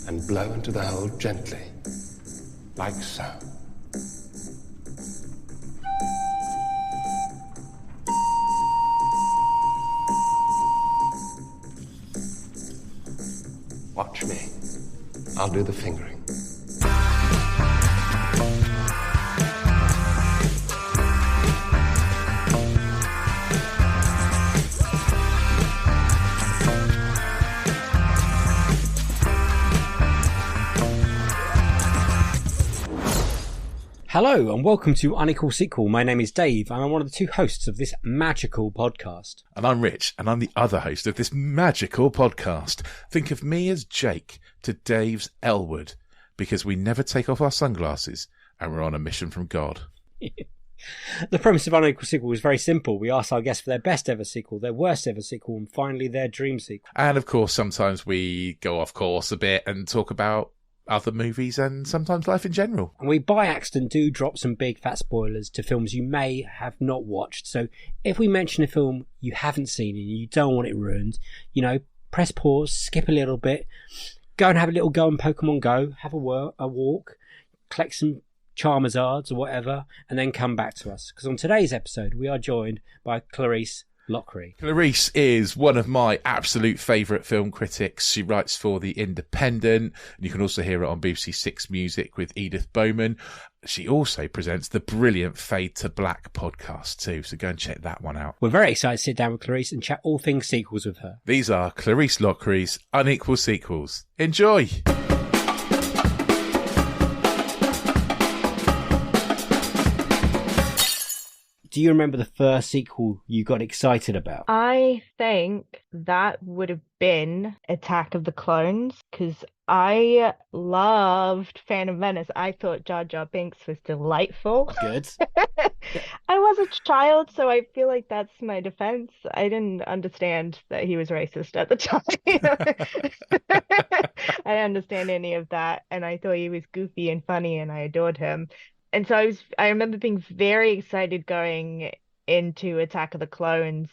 and blow into the hole gently, like so. Watch me. I'll do the fingering. Hello and welcome to Unequal Sequel. My name is Dave and I'm one of the two hosts of this magical podcast. And I'm Rich and I'm the other host of this magical podcast. Think of me as Jake to Dave's Elwood, because we never take off our sunglasses and we're on a mission from God. The premise of Unequal Sequel is very simple. We ask our guests for their best ever sequel, their worst ever sequel, and finally their dream sequel. And of course, sometimes we go off course a bit and talk about other movies and sometimes life in general. And we by accident do drop some big fat spoilers to films you may have not watched. So if we mention a film you haven't seen and you don't want it ruined, press pause, skip a little bit, go and have a little go in Pokemon Go, have a walk, collect some Charmazards or whatever, and then come back to us. Because on today's episode we are joined by Clarisse Loughrey. Clarisse is one of my absolute favourite film critics. She writes for The Independent, and you can also hear it on BBC Six Music with Edith Bowman. She also presents the brilliant Fade to Black podcast too, so go and check that one out. We're very excited to sit down with Clarisse and chat all things sequels with her. These are Clarisse Loughrey's Unequal Sequels. Enjoy! Do you remember the first sequel you got excited about? I think that would have been Attack of the Clones, because I loved Phantom Menace. I thought Jar Jar Binks was delightful. Good. I was a child, so I feel like that's my defense. I didn't understand that he was racist at the time. I didn't understand any of that, and I thought he was goofy and funny, and I adored him. And so I remember being very excited going into Attack of the Clones.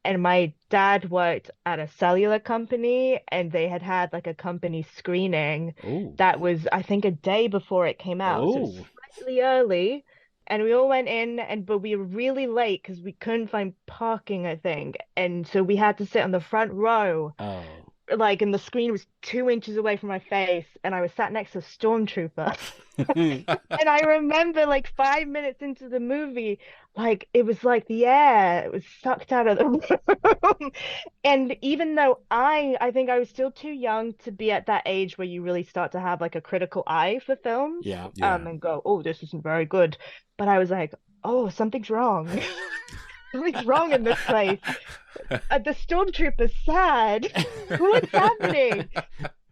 And my dad worked at a cellular company, and they had like a company screening. Ooh. That was, I think, a day before it came out. So it was slightly early. And we all went in, but we were really late because we couldn't find parking, I think. And so we had to sit on the front row. Oh. And the screen was 2 inches away from my face, and I was sat next to a stormtrooper. And I remember 5 minutes into the movie, it was like the air, it was sucked out of the room. And even though I think I was still too young to be at that age where you really start to have a critical eye for films, and go, oh, this isn't very good. But I was like, oh, something's wrong. Something's wrong in this place. The stormtrooper's sad. What's happening?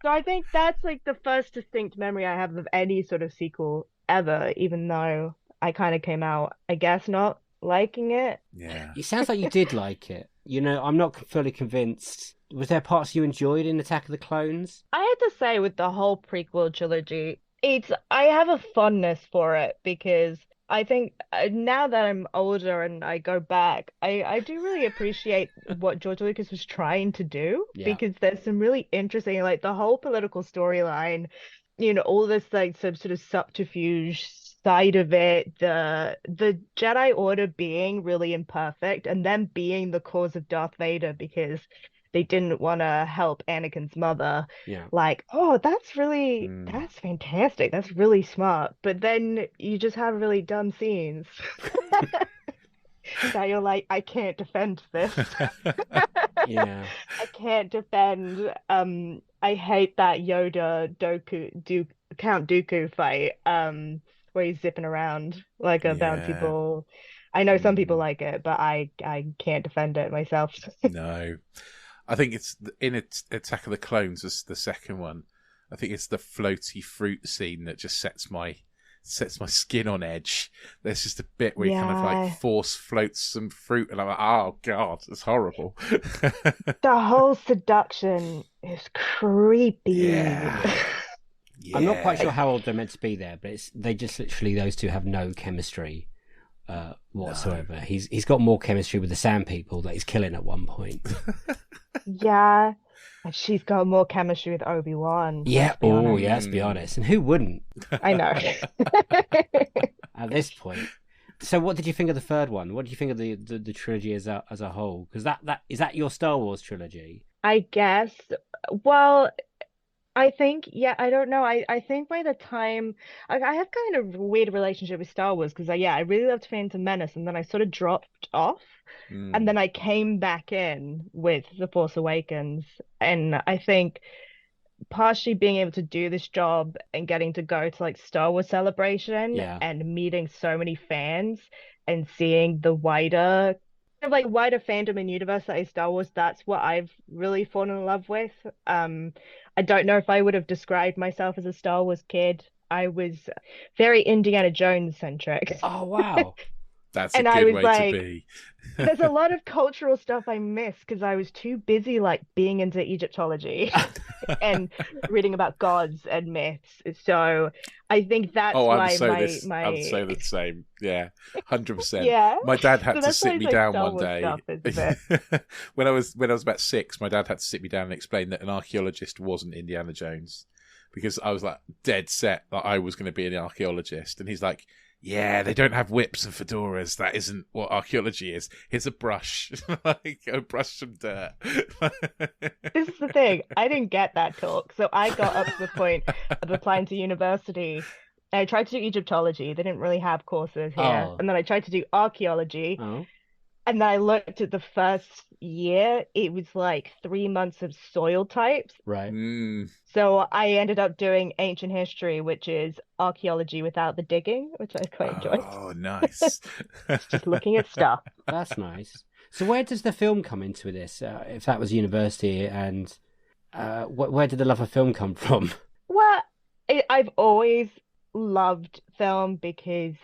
So I think that's the first distinct memory I have of any sort of sequel ever, even though I kind of came out, I guess, not liking it. Yeah. It sounds like you did like it. I'm not fully convinced. Was there parts you enjoyed in Attack of the Clones? I had to say, with the whole prequel trilogy, I have a fondness for it, because I think now that I'm older and I go back, I do really appreciate what George Lucas was trying to do, because there's some really interesting, the whole political storyline, all this some sort of subterfuge side of it, the Jedi Order being really imperfect and them being the cause of Darth Vader because they didn't want to help Anakin's mother. Yeah. That's fantastic. That's really smart. But then you just have really dumb scenes. That you're like, I can't defend this. Yeah. I can't defend. I hate that Yoda Count Dooku fight. Where he's zipping around like a bouncy ball. I know some people like it, but I can't defend it myself. No. I think it's in Attack of the Clones, the second one. I think it's the floaty fruit scene that just sets my skin on edge. There's just a bit where he kind of force floats some fruit, and I'm like, oh god, it's horrible. The whole seduction is creepy. Yeah. I'm not quite sure how old they're meant to be there, but they just literally, those two have no chemistry whatsoever. No. He's got more chemistry with the Sand People that he's killing at one point. Yeah. And she's got more chemistry with Obi-Wan, Yeah. let's be Oh, honest. yeah. Let's be honest. And who wouldn't I know. at this point? So, what did you think of the third one? What did you think of the trilogy as a whole? Because that is that your Star Wars trilogy? I guess. Well, I think, yeah, I don't know. I think by the time I have kind of a weird relationship with Star Wars because yeah, I really loved Phantom Menace and then I sort of dropped off and Mm. then I came back in with The Force Awakens. And I think partially being able to do this job and getting to go to like Star Wars Celebration Yeah. and meeting so many fans and seeing the wider like wider fandom and universe that is Star Wars, that's what I've really fallen in love with. I don't know if I would have described myself as a Star Wars kid. I was very Indiana Jones centric. Oh, wow. That's a And I good was way to like, be. there's a lot of cultural stuff I miss because I was too busy like being into Egyptology and reading about gods and myths. So I think that's Oh, why I'm so the same. Yeah, 100%. yeah. My dad had So to that's why sit it's me like down Star one Wars day. stuff is a bit. When I was about 6, my dad had to sit me down and explain that an archaeologist wasn't Indiana Jones, because I was like dead set that I was going to be an archaeologist, and he's like, "Yeah, they don't have whips and fedoras. That isn't what archaeology is. Here's a brush. Like, go brush some dirt." This is the thing. I didn't get that talk. So I got up to the point of applying to university. And I tried to do Egyptology. They didn't really have courses here. Oh. And then I tried to do archaeology. Oh. And then I looked at the first year. It was like 3 months of soil types. Right. Mm. So I ended up doing ancient history, which is archaeology without the digging, which I quite enjoyed. Oh, nice. Just looking at stuff. That's nice. So, where does the film come into this? If that was university, and where did the love of film come from? Well, I've always loved film because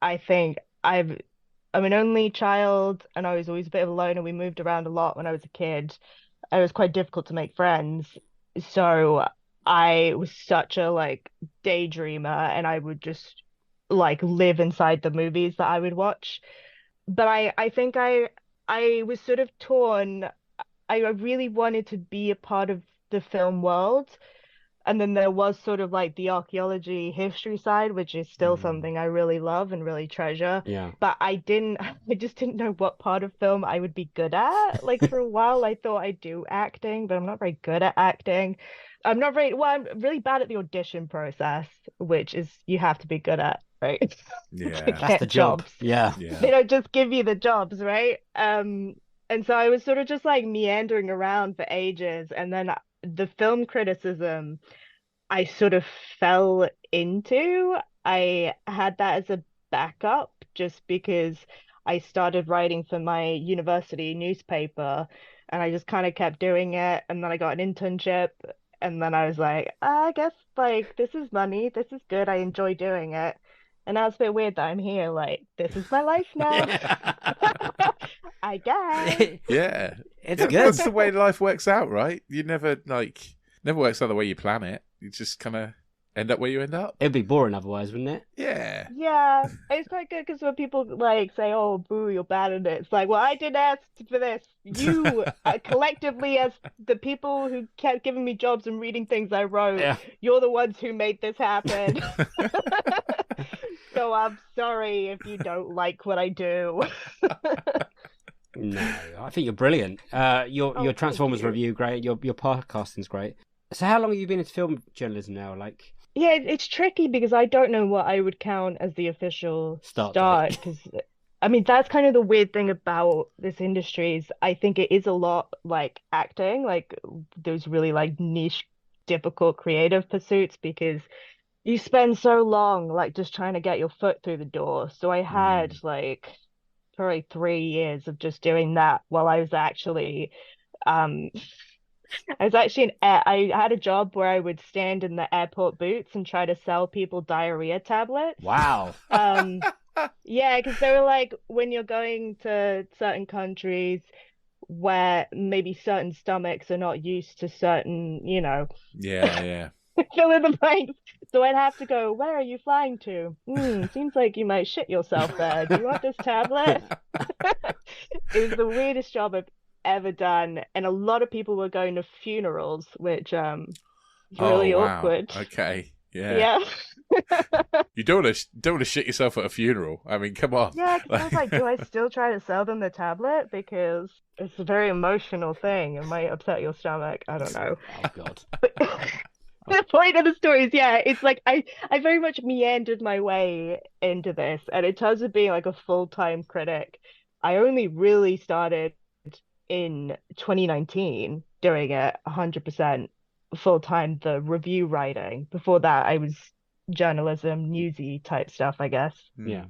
I think I'm an only child and I was always a bit of a loner. We moved around a lot when I was a kid. It was quite difficult to make friends. So I was such a like daydreamer and I would just like live inside the movies that I would watch. But I think I was sort of torn. I really wanted to be a part of the film world. And then there was sort of like the archaeology history side, which is still Mm. something I really love and really treasure. Yeah. But I just didn't know what part of film I would be good at. Like for a while, I thought I'd do acting, but I'm not very good at acting. I'm really bad at the audition process, which is you have to be good at, right? To Yeah. That's get the job. jobs. Yeah. They Yeah. don't just give you the jobs, right? And so I was sort of just like meandering around for ages, and then the film criticism I sort of fell into. I had that as a backup just because I started writing for my university newspaper and I just kind of kept doing it. And then I got an internship. And then I was like, I guess like this is money. This is good. I enjoy doing it. And now it's a bit weird that I'm here. Like, this is my life now. I guess. Yeah. It's Yeah, good. that's the way life works out, right? You never works out the way you plan it. You just kind of end up where you end up. It'd be boring otherwise, wouldn't it? Yeah. Yeah, it's quite good because when people like say, "Oh, boo, you're bad at it," it's like, "Well, I didn't ask for this. You collectively, as the people who kept giving me jobs and reading things I wrote, Yeah. you're the ones who made this happen." So I'm sorry if you don't like what I do. No, I think you're brilliant. Your thank Transformers you. review, great. Your podcasting's great. So, how long have you been into film journalism now? Like, Yeah, it's tricky because I don't know what I would count as the official Start start. date. Because I mean, that's kind of the weird thing about this industry is I think it is a lot like acting, like those really like niche, difficult creative pursuits because you spend so long like just trying to get your foot through the door. So I had like probably 3 years of just doing that while um I was actually I had a job where I would stand in the airport booths and try to sell people diarrhea tablets. wow. Yeah, because they were like when you're going to certain countries where maybe certain stomachs are not used to certain, Yeah, yeah. fill in the blanks. So I'd have to go, where are you flying to? Seems like you might shit yourself there. Do you want this tablet? It was the weirdest job I've ever done, and a lot of people were going to funerals, which Oh really wow. awkward. Okay. Yeah. Yeah. You don't want to shit yourself at a funeral. I mean, come on. Yeah, because I was like, do I still try to sell them the tablet? Because it's a very emotional thing. It might upset your stomach. I don't know. Oh God. The point of the story is, yeah, it's like I very much meandered my way into this. And in terms of being like a full-time critic, I only really started in 2019 doing it 100% full-time, the review writing. Before that, I was journalism, newsy type stuff, I guess. Yeah.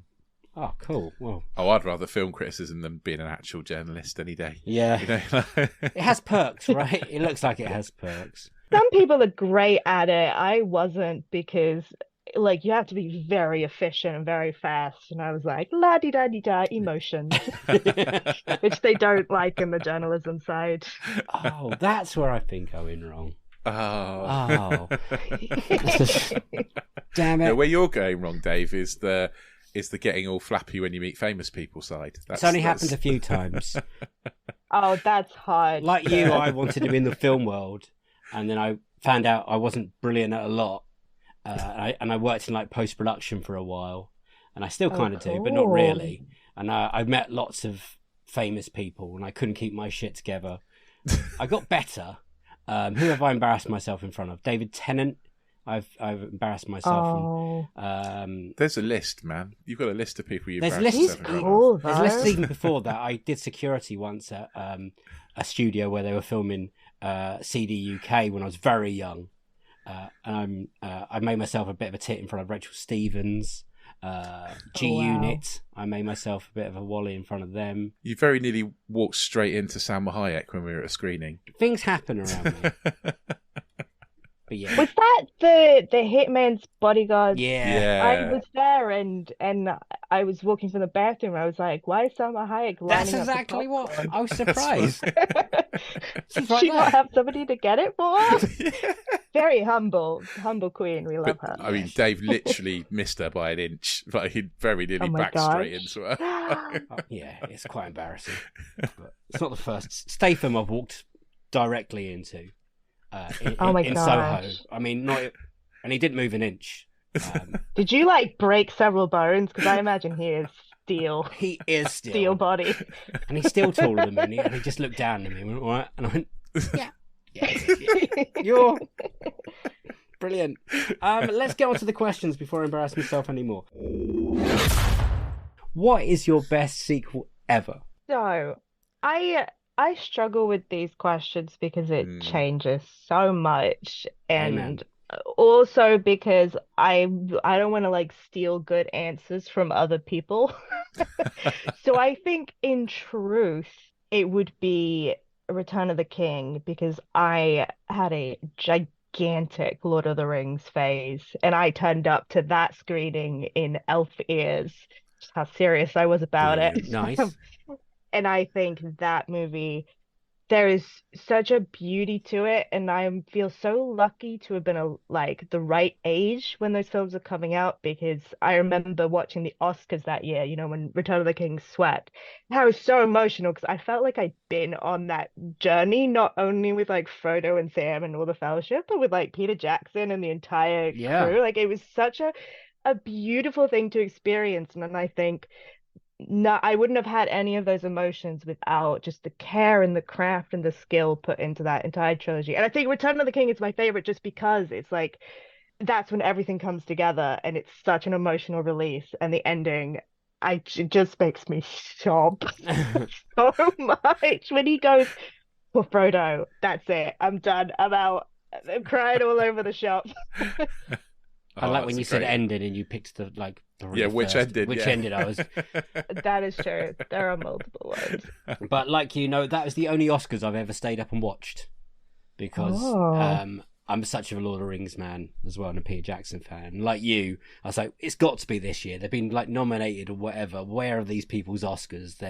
Oh, cool. Well, Oh, I'd rather film criticism than being an actual journalist any day. yeah. You know? It has perks, right? It looks like it has perks. Some people are great at it. I wasn't, because like you have to be very efficient and very fast. And I was like, la di da di da, emotions, which they don't like in the journalism side. Oh, that's where I think I went wrong. Oh. Oh. Damn it. No, where you're going wrong, Dave, is the getting all flappy when you meet famous people side. It's only happened a few times. Oh, that's hard. Like you, I wanted to be in the film world, and then I found out I wasn't brilliant at a lot. And I worked in like post-production for a while, and I still kind of do, but not cool. really. And I met lots of famous people, and I couldn't keep my shit together. I got better. Who have I embarrassed myself in front of? David Tennant. I've embarrassed myself. Oh, There's a list, man. You've got a list of people you've There's embarrassed lists. yourself in front cool, of. There's though. lists even before that. I did security once at a studio where they were filming CD UK when I was very young, and I made myself a bit of a tit in front of Rachel Stevens. G Unit. I made myself a bit of a wally in front of them. You very nearly walked straight into Salma Hayek when we were at a screening. Things happen around me. But yeah. Was that the Hitman's Bodyguard? Yeah. I was there, and I was walking from the bathroom. I was like, "Why is Salma Hayek lining That's up the exactly what popcorn?" I was surprised. She's Does right she not there. have somebody to get it for her? Very humble queen. We love her. I mean, Dave literally missed her by an inch, but he very nearly Oh my backed straight into her. Oh, yeah, it's quite embarrassing. But it's not the first. Statham I've walked directly into Oh my in Soho. gosh. I mean, and he didn't move an inch. Did you like break several bones? Because I imagine he is steel, He is steel body. and he's still taller than me. And he just looked down at me and went, "All right," and I went, "Yeah, you're brilliant." Let's get on to the questions before I embarrass myself anymore. What is your best sequel ever? So, I struggle with these questions because it Hmm. changes so much, Amen. and also because I don't want to like steal good answers from other people. So I think in truth it would be Return of the King, because I had a gigantic Lord of the Rings phase, and I turned up to that screening in elf ears. Just how serious I was about it. Nice. And I think that movie, there is such a beauty to it, and I feel so lucky to have been like the right age when those films are coming out, because I remember watching the Oscars that year, you know, when Return of the King swept. And I was so emotional because I felt like I'd been on that journey, not only with like Frodo and Sam and all the Fellowship, but with like Peter Jackson and the entire Yeah. crew. Like it was such a beautiful thing to experience, and I think no, I wouldn't have had any of those emotions without just the care and the craft and the skill put into that entire trilogy. And I think Return of the King is my favorite just because it's like that's when everything comes together, and it's such an emotional release. And the ending, it just makes me sob so much when he goes, "For Frodo, that's it. I'm done. I'm out." I'm crying all over the shop. I like when that's you said great. ended and you picked the Yeah, which first. ended? Which yeah. ended? I was, That is true. There are multiple ones. but like you know, that was the only Oscars I've ever stayed up and watched because Oh. I'm such a Lord of the Rings man as well, and a Peter Jackson fan. Like you, I was like, it's got to be this year. They've been like nominated or whatever. Where are these people's Oscars?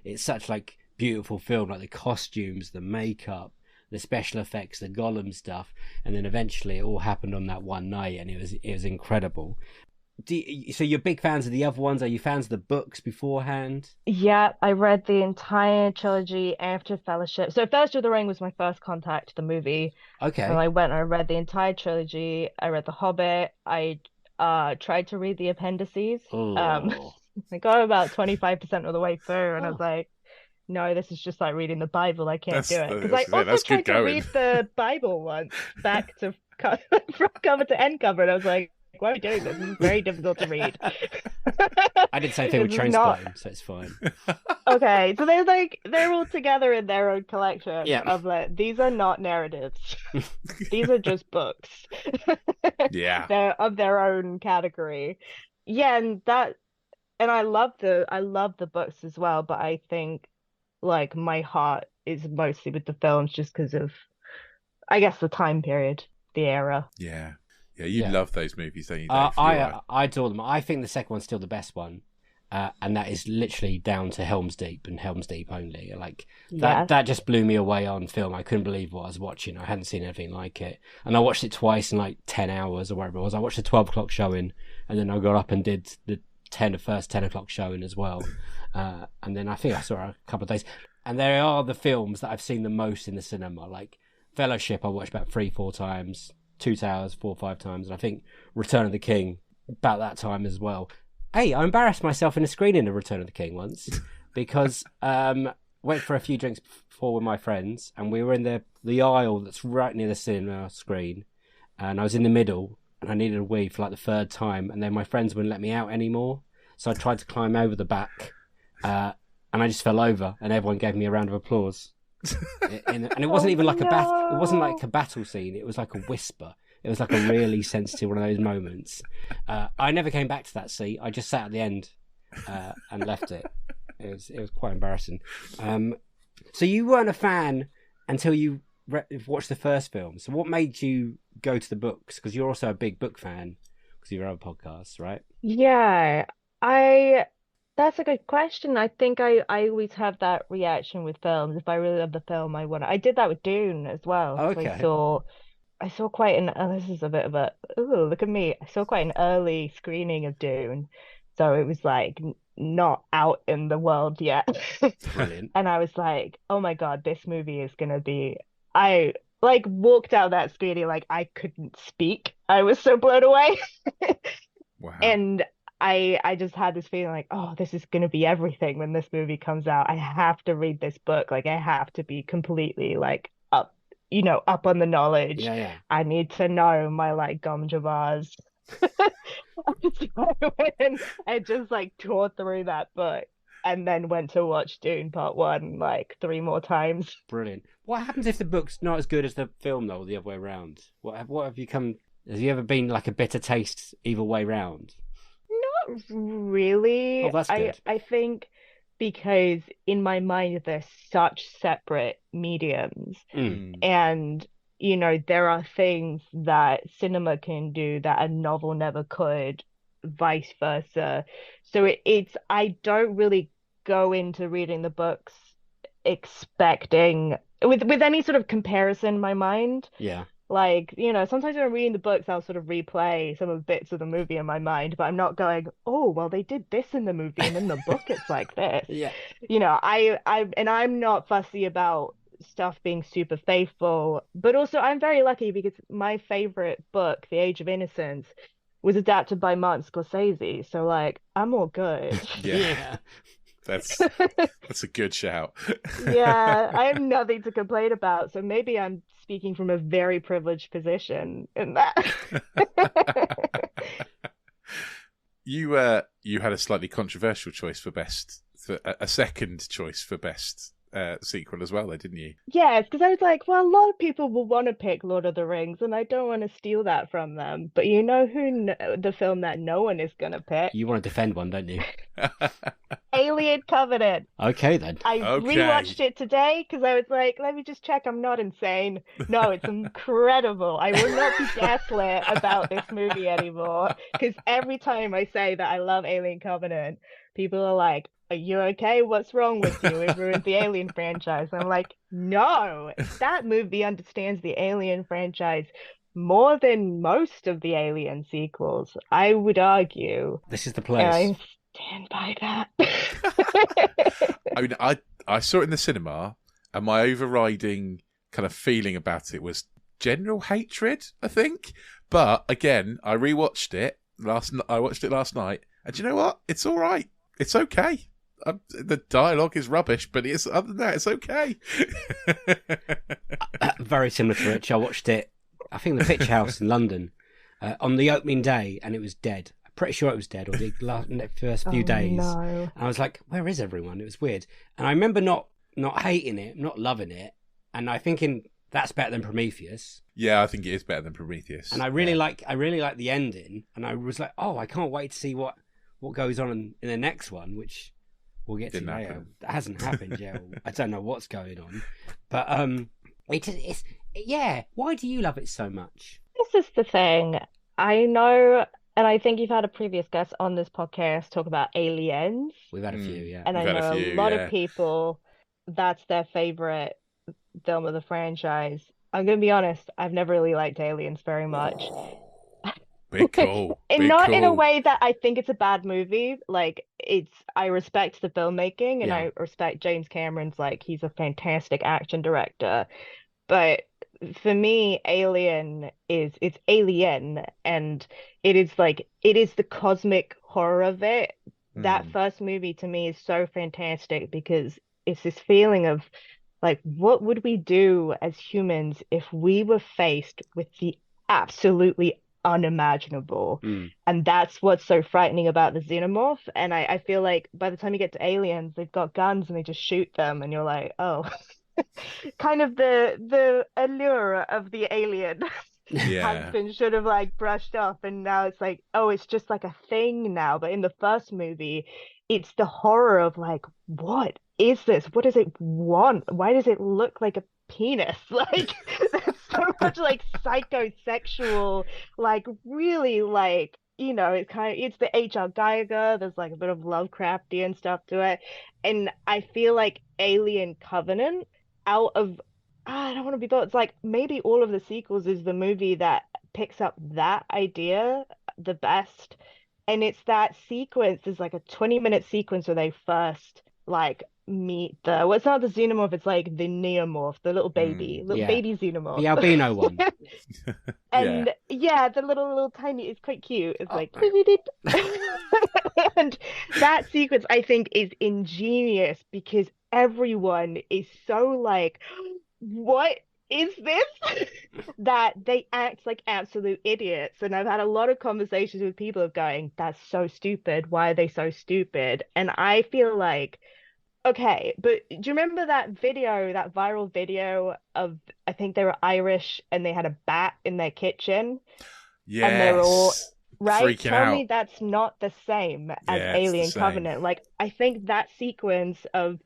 It's such like beautiful film, like the costumes, the makeup, the special effects, the Gollum stuff, and then eventually it all happened on that one night, and it was incredible. So you're big fans of the other ones? Are you fans of the books beforehand? Yeah, I read the entire trilogy after Fellowship. So Fellowship of the Ring was my first contact to the movie. And Okay. I went and I read the entire trilogy. I read The Hobbit. I tried to read the appendices. Oh. I got about 25% of the way through and I was Oh. like, no, this is just like reading the Bible. I can't do it. Because I also that's good tried to going. read the Bible once back to from cover to end cover, and I was like, why are we doing this? This is very difficult to read. I did the same thing with This is not Trainspotting, so it's fine. okay. So they're all together in their own collection Yeah. of like these are not narratives. These are just books. Yeah. They're of their own category. Yeah, and I love the books as well, but I think like my heart is mostly with the films just because of I guess the time period, the era. Yeah. Yeah, you Yeah. love those movies, don't you, Dave? I adore them. I think the second one's still the best one. And that is literally down to Helm's Deep and Helm's Deep only. Like that just blew me away on film. I couldn't believe what I was watching. I hadn't seen anything like it. And I watched it twice in like 10 hours or whatever it was. I watched the 12 o'clock showing and then I got up and did the first 10 o'clock showing as well. And then I think I saw it a couple of days. And there are the films that I've seen the most in the cinema. Like Fellowship I watched about 3-4 times. Two Towers 4 or 5 times, and I think Return of the King about that time as well. Hey, I embarrassed myself in a screening of Return of the King once because went for a few drinks before with my friends, and we were in the aisle that's right near the cinema screen, and I was in the middle, and I needed a wee for like the third time, and then my friends wouldn't let me out anymore, so I tried to climb over the back, and I just fell over, and everyone gave me a round of applause. And it wasn't even like it wasn't like a battle scene. It was like a whisper. It was like a really sensitive one of those moments. I never came back to that seat. I just sat at the end and left it. It was quite embarrassing. So you weren't a fan until you watched the first film. So what made you go to the books? Because you're also a big book fan because of your other podcasts, right? Yeah, that's a good question. I think I always have that reaction with films. If I really love the film, I did that with Dune as well. So Okay. I saw quite an this is a bit of a ooh, look at me. I saw quite an early screening of Dune. So it was like not out in the world yet. Brilliant. And I was like, oh my God, this movie is gonna be I like walked out that screening like I couldn't speak. I was so blown away. Wow. And I just had this feeling like, oh, this is gonna be everything when this movie comes out. I have to read this book. Like I have to be completely like up on the knowledge. Yeah. I need to know my like gom jabars. I just like tore through that book and then went to watch Dune Part 1 like 3 more times. Brilliant. What happens if the book's not as good as the film, though, or the other way around? What have you come? Has you ever been like a bitter taste either way round? Not really. Oh, that's good. I think because in my mind they're such separate mediums. And there are things that cinema can do that a novel never could, vice versa. So I don't really go into reading the books expecting with any sort of comparison in my mind. Yeah. Like, sometimes when I'm reading the books, I'll sort of replay some of the bits of the movie in my mind, but I'm not going, oh, well, they did this in the movie, and in the book it's like this. Yeah. I'm not fussy about stuff being super faithful, but also I'm very lucky because my favorite book, The Age of Innocence, was adapted by Martin Scorsese, so like I'm all good. Yeah. That's a good shout. Yeah, I have nothing to complain about, so maybe I'm speaking from a very privileged position in that. You had a slightly controversial choice for a second choice for best sequel as well, though, didn't you? Yes, because I was like, well, a lot of people will want to pick Lord of the Rings, and I don't want to steal that from them. But you know the film that no one is going to pick? You want to defend one, don't you? Alien Covenant. Okay, then. I rewatched it today because I was like, let me just check I'm not insane. No, it's incredible. I will not be gaslit about this movie anymore because every time I say that I love Alien Covenant, people are like, are you okay? What's wrong with you? It ruined the Alien franchise. I'm like, no, that movie understands the Alien franchise more than most of the Alien sequels, I would argue. This is the And place. I stand by that. I mean, I saw it in the cinema, and my overriding kind of feeling about it was general hatred, I think. But again, I rewatched it I watched it last night, and do you know what? It's all right. It's okay. The dialogue is rubbish, but it's other than that, it's okay. Very similar to Rich. I watched it, I think, the Picture House in London on the opening day, and it was dead. I'm pretty sure it was dead, or the first few days. No. And I was like, where is everyone? It was weird. And I remember not hating it, not loving it, and I thinking that's better than Prometheus. Yeah, I think it is better than Prometheus. And I really like the ending, and I was like, oh, I can't wait to see what goes on in the next one, which we'll get Didn't to later. happen. That hasn't happened yet. I don't know what's going on, but it's yeah. Why do you love it so much? This is the thing. I know, and I think you've had a previous guest on this podcast talk about Aliens, We've had a few, yeah. and I We've had know a few, a lot yeah. of people, that's their favorite film of the franchise. I'm going to be honest, I've never really liked Aliens very much. Big call. And Big not in a call. way that I think it's a bad movie. Like, I respect the filmmaking, and Yeah. I respect James Cameron's, like, he's a fantastic action director. But for me, it's Alien, and it is the cosmic horror of it. That first movie to me is so fantastic because it's this feeling of, like, what would we do as humans if we were faced with the absolutely unimaginable? And that's what's so frightening about the xenomorph. And I feel like by the time you get to Aliens, they've got guns and they just shoot them, and you're like, oh, kind of the allure of the alien has been sort of like brushed off, and now it's like, oh, it's just like a thing now. But in the first movie, it's the horror of, like, what is this? What does it want? Why does it look like a penis? Like, there's so much like psychosexual, like, really, like, it's the H.R. Geiger. There's like a bit of Lovecraftian stuff to it. And I feel like Alien Covenant, out of, I don't want to be thought, it's like maybe all of the sequels is the movie that picks up that idea the best. And it's that sequence, there's like a 20-minute sequence where they first, like, meet it's not the xenomorph, it's like the neomorph, the little baby xenomorph. The albino one. And the little tiny, it's quite cute. It's like, and that sequence I think is ingenious because everyone is so like, what is this? That they act like absolute idiots. And I've had a lot of conversations with people of going, that's so stupid. Why are they so stupid? And I feel like, okay, but do you remember that viral video of, I think they were Irish and they had a bat in their kitchen? Yes. And they were all, right? Freaking Tell out. me that's not the same as Yeah, it's the Alien same. Covenant. Like, I think that sequence of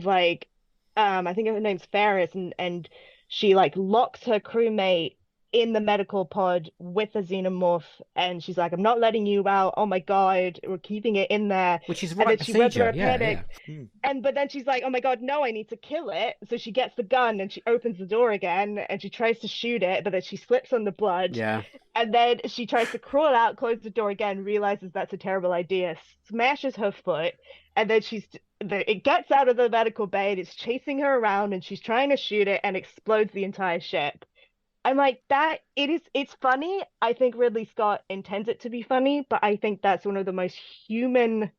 like, I think her name's Ferris, and she like locks her crewmate in the medical pod with a xenomorph, and she's like, I'm not letting you out. Oh my God, we're keeping it in there. Which is And right then she revs her procedure. panic. But then she's like, oh my God, no, I need to kill it. So she gets the gun and she opens the door again and she tries to shoot it, but then she slips on the blood. Yeah. And then she tries to crawl out, close the door again, realizes that's a terrible idea, smashes her foot, and then it gets out of the medical bay and it's chasing her around and she's trying to shoot it and explodes the entire ship. I'm like, it's funny. I think Ridley Scott intends it to be funny, but I think that's one of the most human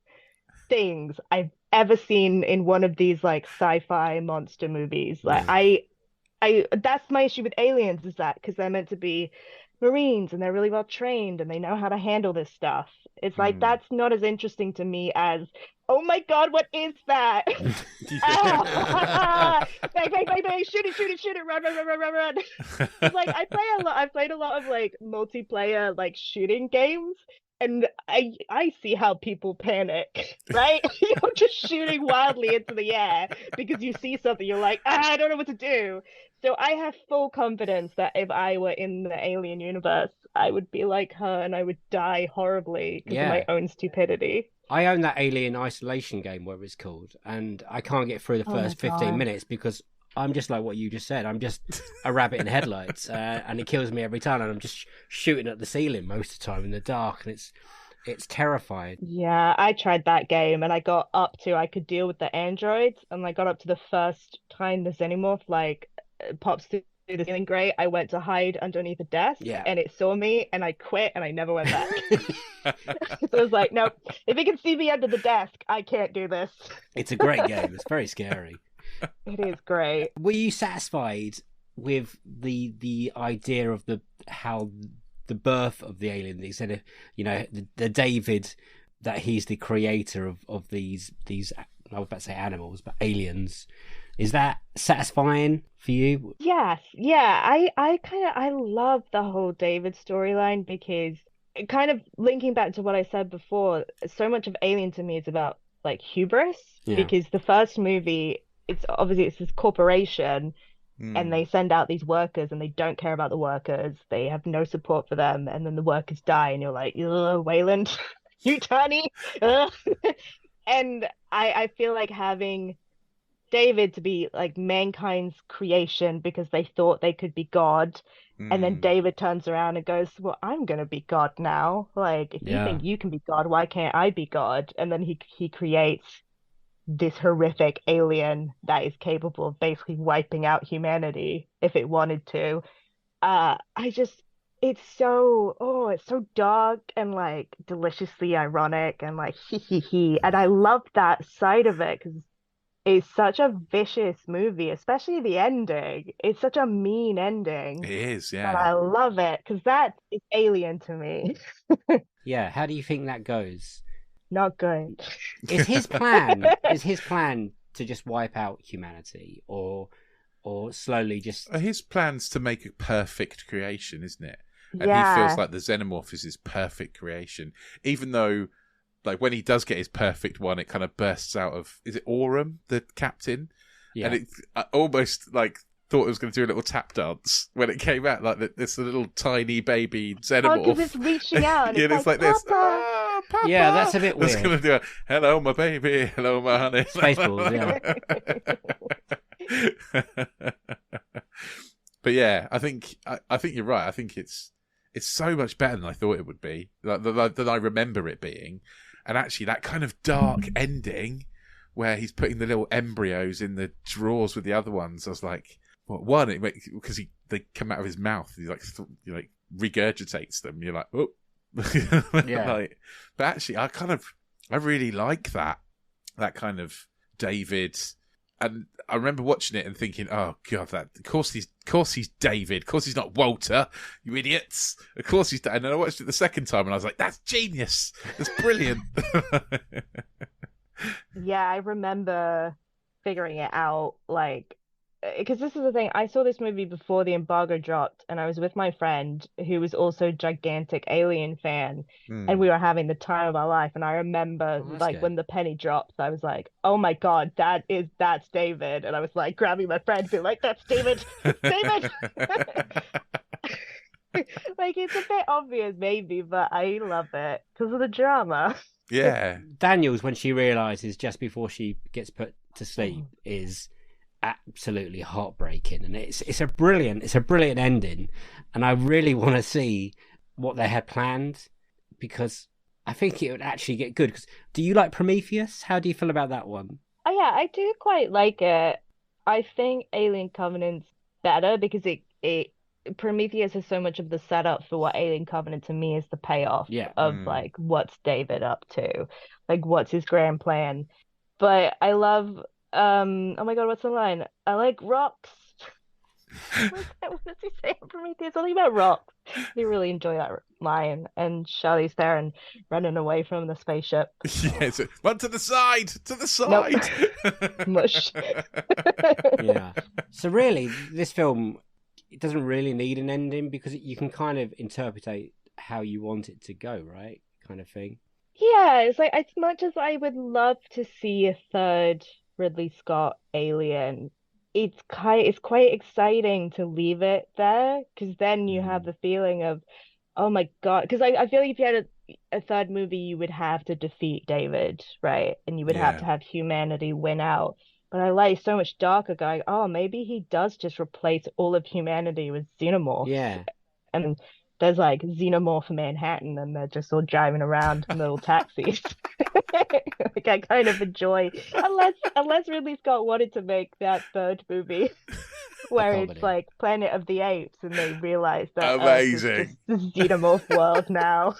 things I've ever seen in one of these like sci-fi monster movies. Like, I that's my issue with Aliens, is that because they're meant to be Marines and they're really well trained and they know how to handle this stuff. It's like, that's not as interesting to me as, oh my God, what is that? Bang, bang, bang, bang, shoot it, run. It's like, I've played a lot of like multiplayer like shooting games, and I see how people panic, right? You're just shooting wildly into the air because you see something, you're like, I don't know what to do. So I have full confidence that if I were in the Alien universe, I would be like her and I would die horribly because of my own stupidity. I own that Alien Isolation game, whatever it's called, and I can't get through the first 15 minutes because I'm just like what you just said. I'm just a rabbit in headlights, and it kills me every time. And I'm just shooting at the ceiling most of the time in the dark, and it's terrifying. Yeah, I tried that game and I got up to I could deal with the androids, and I got up to the first time the xenomorph pops through the ceiling grate. I went to hide underneath a desk Yeah. and it saw me and I quit and I never went back. So I was like, nope, if it can see me under the desk, I can't do this. It's a great game. It's very scary. It is great. Were you satisfied with the idea of how the birth of the alien? They said, the David, that he's the creator of these I was about to say animals, but aliens. Is that satisfying for you? Yes, yeah. I love the whole David storyline because kind of linking back to what I said before, so much of Alien to me is about like hubris because the first movie, it's this corporation and they send out these workers and they don't care about the workers. They have no support for them, and then the workers die and you're like, Wayland, you tiny. And I feel like having David to be like mankind's creation because they thought they could be God. And then David turns around and goes, well, I'm going to be God now. Like, if you think you can be God, why can't I be God? And then he creates this horrific alien that is capable of basically wiping out humanity if it wanted to. It's so dark and like deliciously ironic and like hee. And I love that side of it because it's such a vicious movie, especially the ending. It's such a mean ending. It is, yeah. But I love it because that is Alien to me. Yeah, how do you think that goes? Not good. Is his plan to just wipe out humanity or slowly just... His plan's to make a perfect creation, isn't it? And Yeah. he feels like the xenomorph is his perfect creation. Even though, like, when he does get his perfect one, it kind of bursts out of... Is it Aurum, the captain? Yeah. And I almost, like, thought it was going to do a little tap dance when it came out, like this little tiny baby xenomorph. Because it's reaching out and Yeah, it's like this. Papa! Ah, Papa! Yeah, that's a bit It's weird. going to do a, hello, my baby, hello, my honey. Spaceballs, yeah. But yeah, I think you're right. I think it's so much better than I thought it would be, than I remember it being. And actually, that kind of dark ending where he's putting the little embryos in the drawers with the other ones, I was like, well, one, because they come out of his mouth, and he like regurgitates them. You're like, oh, Yeah. like, but actually, I really like that kind of David. And I remember watching it and thinking, "Oh God, of course he's David. Of course he's not Walter. You idiots. Of course he's." And then I watched it the second time, and I was like, "That's genius. That's brilliant." Yeah, I remember figuring it out, like, because this is the thing. I saw this movie before the embargo dropped, and I was with my friend who was also a gigantic Alien fan, and we were having the time of our life. And I remember, Oh, that's like, good. when the penny dropped, I was like, "Oh my God, that's David!" And I was like grabbing my friend, being like, "That's David, David!" Like, it's a bit obvious, maybe, but I love it because of the drama. Yeah, Daniels, when she realizes just before she gets put to sleep, is absolutely heartbreaking, and it's a brilliant ending, and I really want to see what they had planned, because I think it would actually get good. Because do you like Prometheus? How do you feel about that one? Oh yeah, I do quite like it. I think Alien Covenant's better because it Prometheus is so much of the setup for what Alien Covenant to me is the payoff Yeah. of like what's David up to, like what's his grand plan. But I love oh my God, what's the line? I like rocks. What does he say in Prometheus? Something about rocks. You really enjoy that line, and Charlize Theron running away from the spaceship. yeah. So, run to the side, Nope. Mush. Yeah. So really, this film, it doesn't really need an ending, because you can kind of interpret how you want it to go, right? Kind of thing. Yeah, it's like, as much as I would love to see a third Ridley Scott Alien, it's quite exciting to leave it there, because then you have the feeling of, oh my God, because I feel like if you had a third movie, you would have to defeat David, right? And you would have Yeah. to have humanity win out. But I like so much darker going, oh, maybe he does just replace all of humanity with xenomorphs. Yeah. And there's like Xenomorph Manhattan and they're just all driving around in little taxis. Like I kind of enjoy unless Ridley Scott wanted to make that third movie where it's comedy. like Planet of the Apes and they realize that Amazing. Earth is just this xenomorph world now.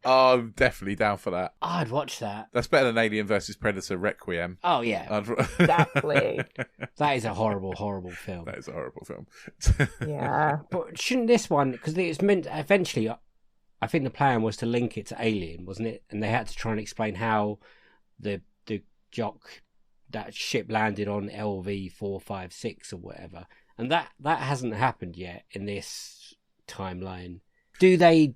Oh, I'm definitely down for that. I'd watch that. That's better than Alien versus Predator Requiem. Oh, yeah. Exactly. That is a horrible, horrible film. That is a horrible film. Yeah. But shouldn't this one, because it's meant, eventually, I think the plan was to link it to Alien, wasn't it? And they had to try and explain how the that ship landed on LV 456 or whatever. And that hasn't happened yet in this timeline. Do they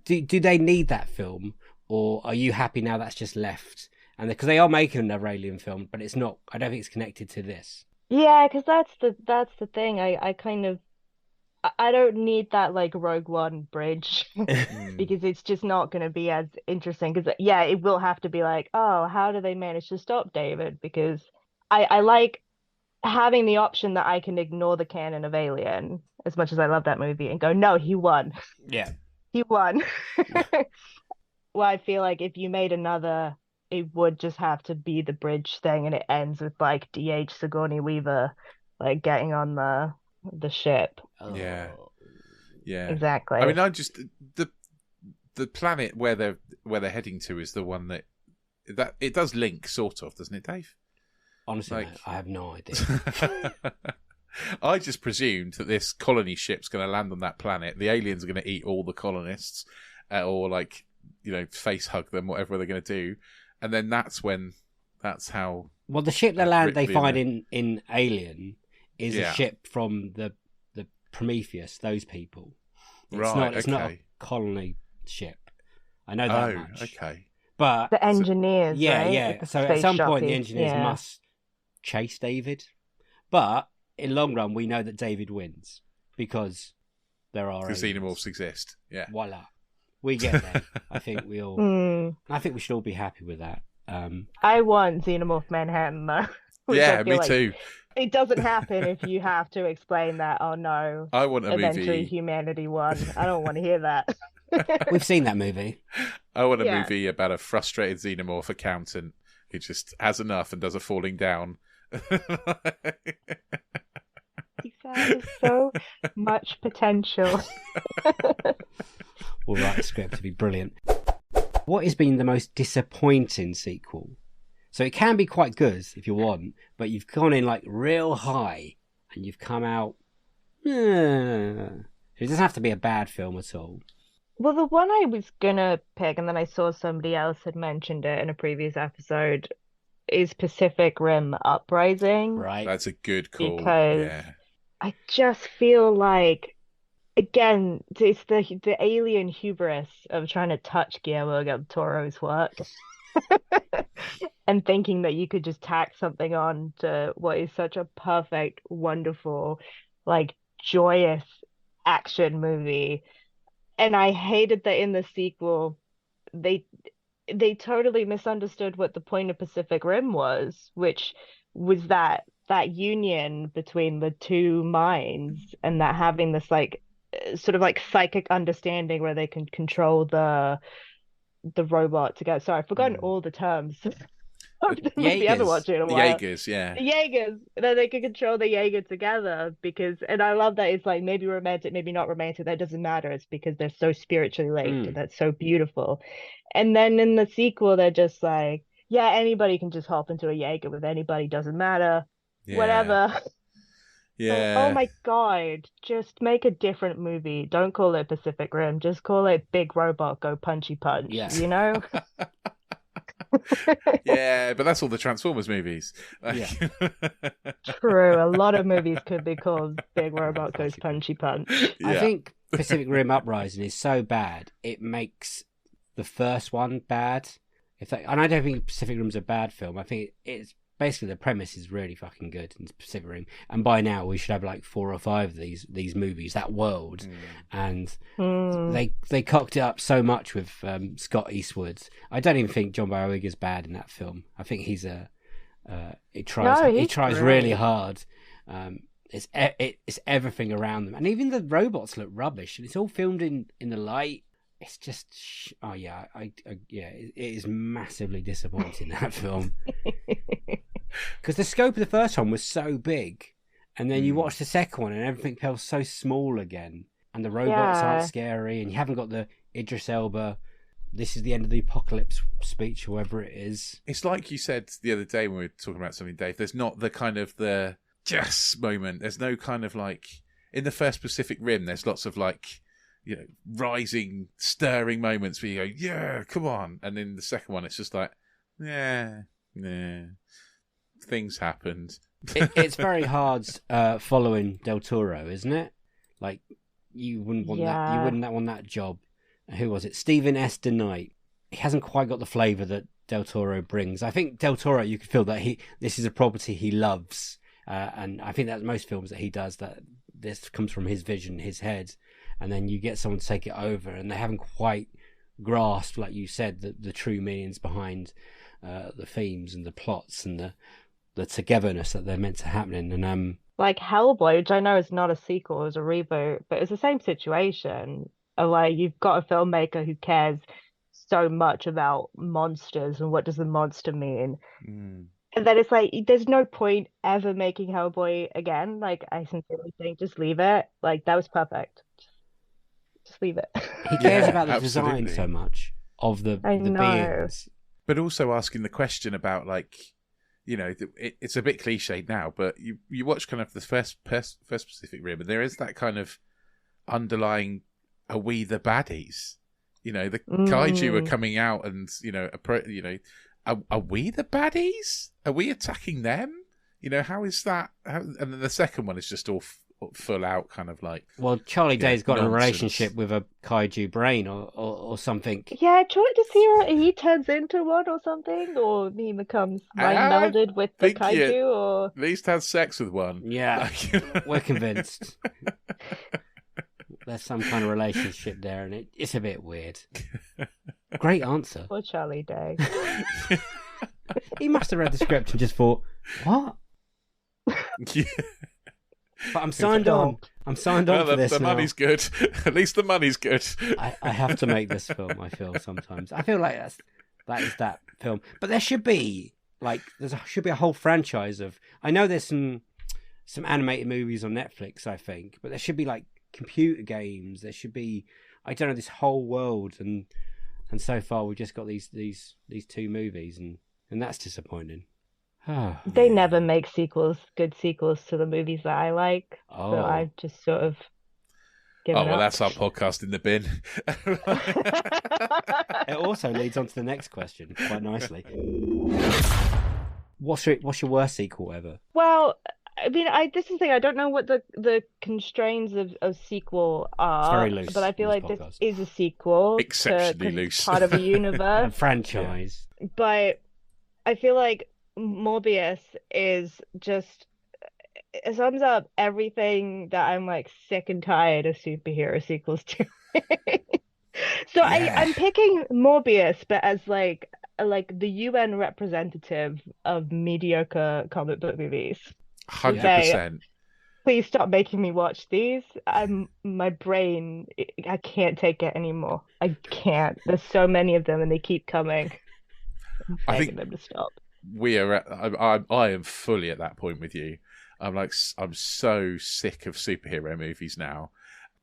need that film, or are you happy now that's just left? And because they are making another Alien film, but it's not. I don't think it's connected to this. Yeah, because that's the thing. I kind of I don't need that like Rogue One bridge because it's just not going to be as interesting. Because yeah, it will have to be like, oh, how do they manage to stop David? Because I like having the option that I can ignore the canon of Alien as much as I love that movie and go, no, he won. Yeah. He won. Well, I feel like if you made another, it would just have to be the bridge thing, and it ends with like DH Sigourney Weaver like getting on the ship. Oh. Yeah. Yeah. Exactly. I mean, I just the planet where they're heading to is the one that it does link sort of, doesn't it, Dave? Honestly, Like... mate, I have no idea. I just presumed that this colony ship's going to land on that planet. The aliens are going to eat all the colonists, or like, you know, face hug them, whatever they're going to do, and then that's how. Well, the ship they find in Alien is a ship from the Prometheus. Those people. It's not a colony ship. I know that much. Okay. But the engineers, yeah, right? yeah. So at some point, the engineers must chase David, but in long run, we know that David wins because there are xenomorphs exist. Yeah. Voila. We get there. I think we all. I think we should all be happy with that. I want Xenomorph Manhattan though. Yeah, me too. It doesn't happen if you have to explain that. Oh no! I want a eventually movie. Humanity won. I don't want to hear that. We've seen that movie. I want a movie about a frustrated xenomorph accountant who just has enough and does a falling down. There's so much potential. We'll write a script to be brilliant. What has been the most disappointing sequel? So it can be quite good if you want, but you've gone in like real high and you've come out. It doesn't have to be a bad film at all. Well, the one I was gonna pick, and then I saw somebody else had mentioned it in a previous episode, is Pacific Rim Uprising. Right. That's a good call. Because I just feel like, again, it's the alien hubris of trying to touch Guillermo del Toro's work. And thinking that you could just tack something on to what is such a perfect, wonderful, like joyous action movie. And I hated that in the sequel, they totally misunderstood what the point of Pacific Rim was, which was that union between the two minds and that having this like sort of like psychic understanding where they can control the robot together. Sorry, I've forgotten all the terms. The movie I've been watching in a while. The Jaegers, yeah. The Jaegers. That they can control the Jaeger together and I love that it's like maybe romantic, maybe not romantic. That doesn't matter. It's because they're so spiritually linked and that's so beautiful. And then in the sequel, they're just like, yeah, anybody can just hop into a Jaeger with anybody. Doesn't matter. Yeah. Whatever. Yeah. Oh my God, just make a different movie. Don't call it Pacific Rim. Just call it Big Robot Go Punchy Punch. Yeah. You know? Yeah, but that's all the Transformers movies. Yeah. True. A lot of movies could be called Big Robot Goes Punchy Punch. Yeah. I think Pacific Rim Uprising is so bad, it makes the first one bad. And I don't think Pacific Rim's a bad film. I think it's basically the premise is really fucking good in Pacific Rim, and by now we should have like 4 or 5 of these movies, that world, and they cocked it up so much with Scott Eastwood. I don't even think John Boyega is bad in that film. I think he's a It tries. No, He he's tries great. really hard. It's everything around them, and even the robots look rubbish, and it's all filmed in the light. It's just, oh yeah, it is massively disappointing, that film, because the scope of the first one was so big, and then you watch the second one and everything feels so small again, and the robots aren't scary, and you haven't got the Idris Elba, this is the end of the apocalypse speech, or whatever it is. It's like you said the other day when we were talking about something, Dave. There's not the kind of the yes moment. There's no kind of like in the first Pacific Rim. There's lots of like, you know, rising, stirring moments where you go, yeah, come on. And in the second one, it's just like, yeah, things happened. It's very hard following Del Toro, isn't it? Like, you wouldn't want that. You wouldn't want that job. Who was it? Stephen S. DeKnight. He hasn't quite got the flavour that Del Toro brings. I think Del Toro, you could feel that this is a property he loves, and I think that most films that he does, that this comes from his vision, his head, and then you get someone to take it over, and they haven't quite grasped, like you said, the true meanings behind the themes and the plots and the togetherness that they're meant to happen. And like Hellboy, which I know is not a sequel, it's a reboot, but it's the same situation. Like, you've got a filmmaker who cares so much about monsters and what does the monster mean. And then it's like, there's no point ever making Hellboy again. Like, I sincerely think just leave it. Like, that was perfect. Just leave it. he cares about the absolutely. design so much of the beings. But also asking the question about, like, you know, it's a bit cliched now, but you watch kind of the first Pacific Rim, and there is that kind of underlying, are we the baddies? You know, the kaiju are coming out, and are we the baddies? Are we attacking them? You know, how is that? And then the second one is just all full out kind of like. Well, Charlie Day's got nonsense. a relationship with a kaiju brain or something. Yeah, I tried to see he turns into one or something, or he becomes melded with the kaiju, or at least has sex with one. Yeah, we're convinced. There's some kind of relationship there, and it's a bit weird. Great answer. Poor Charlie Day. He must have read the script and just thought, what? Yeah. But I'm signed on. I'm signed on for this the now. money's good. At least the money's good. I have to make this film, I feel sometimes. I feel like that is that film. But there should be, like, should be a whole franchise of... I know there's some animated movies on Netflix, I think, but there should be, like, computer games. There should be, I don't know, this whole world, and so far we've just got these two movies, and that's disappointing. They never make good sequels to the movies that I like, so I've just sort of given up. That's our podcast in the bin. It also leads on to the next question quite nicely. What's your worst sequel ever? Well, I mean, this is the thing. I don't know what the constraints of sequel are. It's very loose, but I feel like podcast. This is a sequel. Exceptionally loose. Part of a universe. A franchise. Yeah. But I feel like Morbius is just... It sums up everything that I'm, like, sick and tired of superhero sequels to. So yeah. I'm picking Morbius, but as like the UN representative of mediocre comic book movies. 100%. Please stop making me watch these. My brain, I can't take it anymore. I can't. There's so many of them, and they keep coming. I'm begging them to stop. We are. I am fully at that point with you. I'm so sick of superhero movies now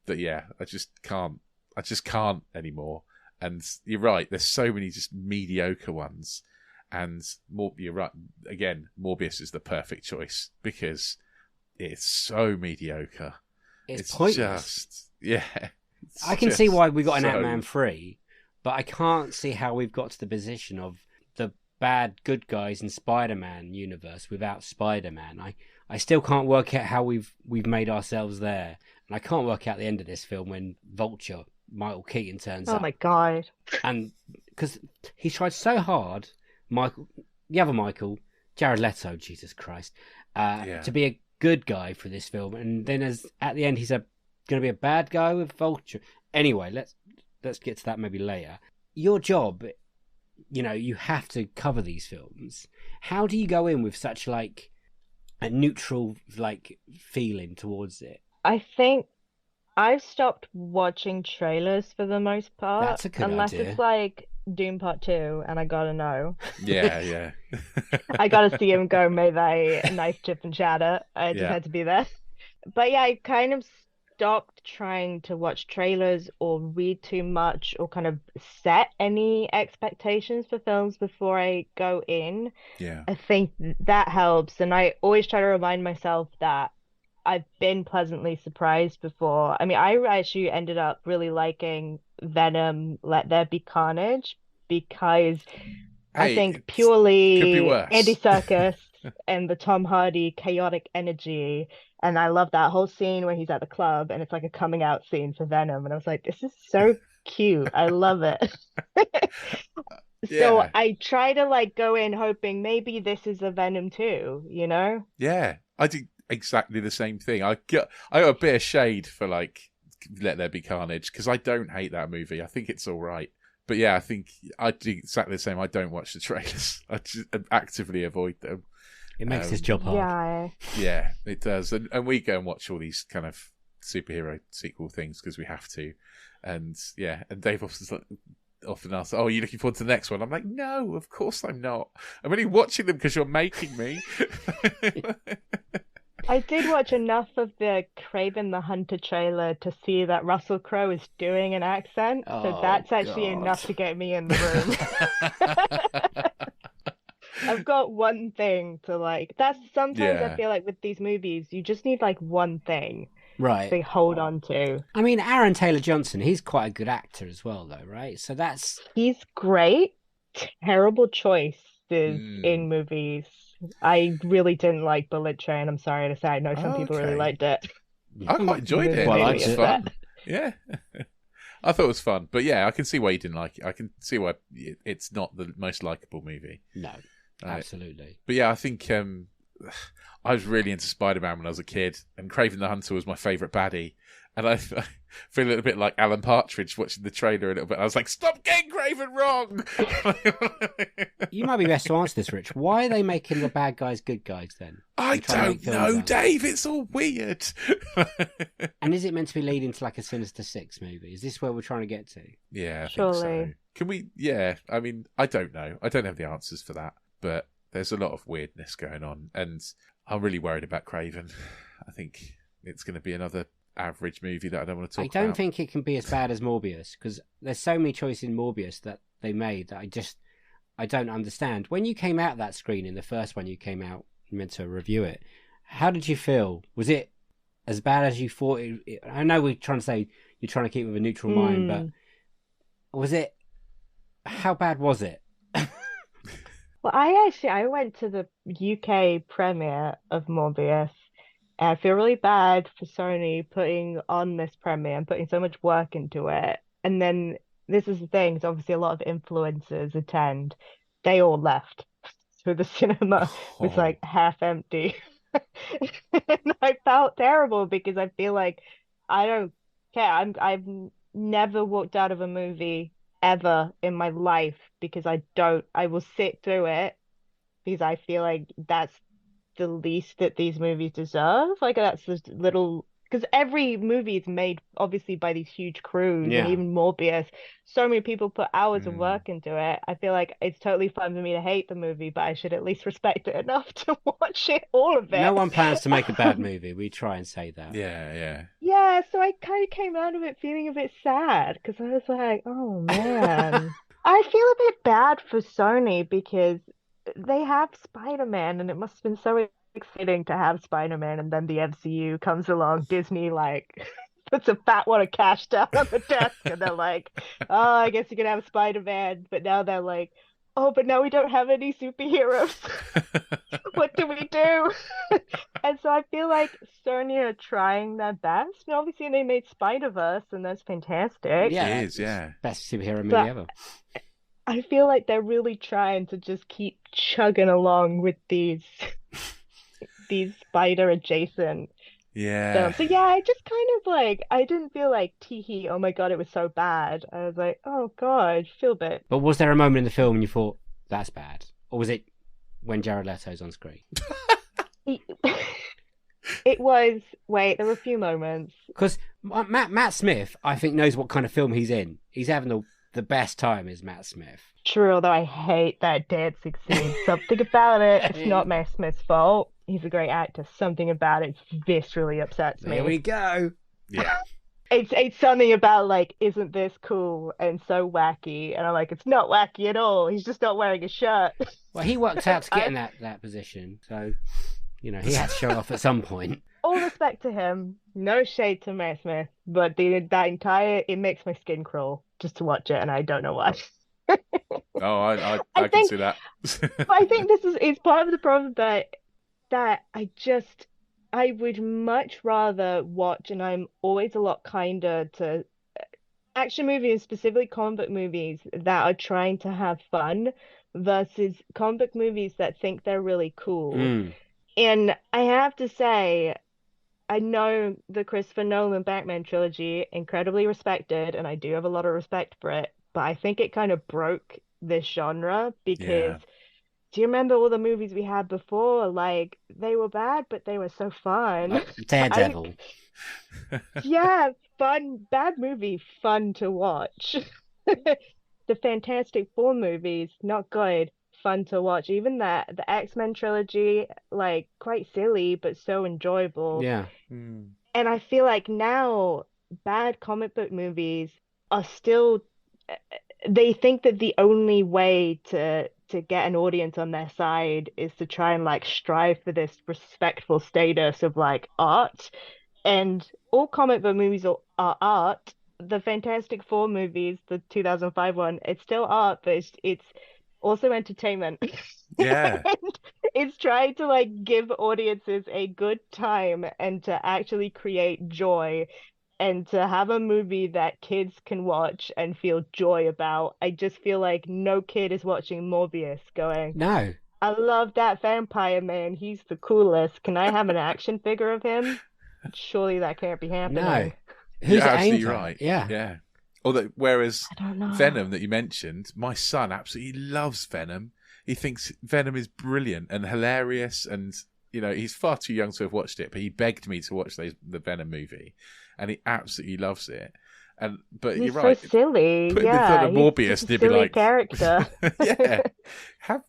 that I just can't anymore. And you're right. There's so many just mediocre ones. And you're right. Again, Morbius is the perfect choice because it's so mediocre. It's pointless. I can see why we got an Ant-Man 3, but I can't see how we've got to the position of the bad good guys in Spider-Man universe without Spider-Man. I still can't work out how we've made ourselves there, and I can't work out the end of this film when Vulture, Michael Keaton, turns up. Oh my god! And because he tried so hard. The other Michael, Jared Leto, Jesus Christ, to be a good guy for this film, and then at the end he's going to be a bad guy with Vulture. Anyway, let's get to that maybe later. Your job you have to cover these films. How do you go in with such like a neutral like feeling towards it? I think I've stopped watching trailers for the most part, That's a good unless idea. it's like Doom Part 2 and I gotta know. Yeah. I gotta see him go, may they knife, chip, and shatter. I just Yeah. had to be there. But yeah, I kind of stopped trying to watch trailers or read too much or kind of set any expectations for films before I go in. Yeah. I think that helps. And I always try to remind myself that I've been pleasantly surprised before. I mean, I actually ended up really liking Venom, Let There Be Carnage, because I Hey, think it could be purely Andy worse. Serkis and the Tom Hardy chaotic energy. And I love that whole scene where he's at the club and it's like a coming out scene for Venom. And I was like, this is so cute. I love it. So Yeah. I try to like go in hoping maybe this is a Venom too, you know? Yeah. I do exactly the same thing. I got a bit of shade for like Let There Be Carnage because I don't hate that movie. I think it's all right. But yeah, I think I do exactly the same. I don't watch the trailers. I just actively avoid them. It makes his job hard. Yeah. Yeah, it does. And we go and watch all these kind of superhero sequel things because we have to. And yeah, and Dave often asks, "Oh, are you looking forward to the next one?" I'm like, "No, of course I'm not. I'm only watching them because you're making me." I did watch enough of the Kraven the Hunter trailer to see that Russell Crowe is doing an accent, so Oh, that's actually God. enough to get me in the room. I've got one thing to like. That's sometimes I Yeah. feel like with these movies, you just need like one thing Right. to hold on to. I mean, Aaron Taylor-Johnson, he's quite a good actor as well, though, right? So that's... He's great. Terrible choices Mm. in movies. I really didn't like Bullet Train. I'm sorry to say. I know some people really Okay. liked it. I quite enjoyed it. Well, I I thought it was did. fun. Yeah. I thought it was fun. But yeah, I can see why you didn't like it. I can see why it's not the most likable movie. No, Right. absolutely. But yeah, I think I was really into Spider-Man when I was a kid, and Kraven the Hunter was my favourite baddie. And I feel a little bit like Alan Partridge watching the trailer a little bit. I was like, stop getting Kraven wrong! You might be best to answer this, Rich. Why are they making the bad guys good guys then? I They're trying to make don't films know, out. Dave. It's all weird. And is it meant to be leading to like a Sinister Six movie? Is this where we're trying to get to? Yeah, I think so. Surely. Can we? Yeah, I mean, I don't know. I don't have the answers for that, but there's a lot of weirdness going on, and I'm really worried about Kraven. I think it's going to be another average movie that I don't want to talk about. I don't think it can be as bad as Morbius, because there's so many choices in Morbius that they made that I don't understand. When you came out that screening, the first one you came out, you meant to review it, how did you feel? Was it as bad as you thought I know we're trying to say you're trying to keep it with a neutral mind, but was it, how bad was it? Well, I went to the UK premiere of Morbius, and I feel really bad for Sony putting on this premiere and putting so much work into it. And then this is the thing, 'cause obviously a lot of influencers attend. They all left. So the cinema was like half empty. And I felt terrible because I feel like I don't care. I've never walked out of a movie ever in my life because I will sit through it because I feel like that's the least that these movies deserve. Like that's just little, because every movie is made obviously by these huge crews, Yeah. and even Morbius, so many people put hours of work into it. I feel like it's totally fine for me to hate the movie, but I should at least respect it enough to watch it, all of it. No one plans to make a bad movie. We try and say that. Yeah. Yeah, so I kind of came out of it feeling a bit sad because I was like, oh man. I feel a bit bad for Sony because they have Spider-Man and it must have been so exciting to have Spider-Man, and then the MCU comes along, Disney like puts a fat wad of cash down on the desk and they're like, oh, I guess you can have Spider-Man, but now they're like, oh, but now we don't have any superheroes. What do we do? And so I feel like Sony are trying their best. And obviously they made Spider-Verse and that's fantastic. Yeah, It is, yeah. best superhero movie But ever. I feel like they're really trying to just keep chugging along with these spider adjacent Yeah. So yeah, I just kind of like I didn't feel like teehee, oh my God, it was so bad. I was like, oh God, feel a bit. But was there a moment in the film when you thought that's bad, or was it when Jared Leto's on screen? It was, wait, there were a few moments. Because Matt Smith, I think, knows what kind of film he's in. He's having the best time as Matt Smith. True, although I hate that dancing scene. Something about it, it's not Matt Smith's fault. He's a great actor. Something about it viscerally upsets me. There we go. Yeah. It's something about like, isn't this cool and so wacky? And I'm like, it's not wacky at all. He's just not wearing a shirt. Well, he worked out to get in that position, so he had to show off at some point. All respect to him, no shade to Matt Smith, but it makes my skin crawl just to watch it, and I don't know why. Oh, I can see that. But I think this is part of the problem that I would much rather watch, and I'm always a lot kinder to action movies, specifically comic book movies that are trying to have fun versus comic book movies that think they're really cool. Mm. And I have to say, I know the Christopher Nolan Batman trilogy, incredibly respected, and I do have a lot of respect for it, but I think it kind of broke this genre because do you remember all the movies we had before? Like, they were bad, but they were so fun. Like Daredevil. Yeah, fun, bad movie, fun to watch. The Fantastic Four movies, not good, fun to watch. Even the X-Men trilogy, like, quite silly, but so enjoyable. Yeah. Mm. And I feel like now bad comic book movies are still, they think that the only way to get an audience on their side is to try and like strive for this respectful status of like art. And all comic book movies are art. The Fantastic Four movies, the 2005 one, it's still art, but it's also entertainment. Yeah. And it's trying to like give audiences a good time and to actually create joy and to have a movie that kids can watch and feel joy about. I just feel like no kid is watching Morbius going, No. I love that vampire man. He's the coolest. Can I have an action figure of him? Surely that can't be happening. No. Who's You're it aimed absolutely at? right. Yeah. Yeah. Whereas I don't know. Venom that you mentioned, my son absolutely loves Venom. He thinks Venom is brilliant and hilarious, and he's far too young to have watched it, but he begged me to watch the Venom movie, and he absolutely loves it. But He's you're right. so silly. Put him in Yeah, front of he's Morbius, just and a he'd be silly like, character.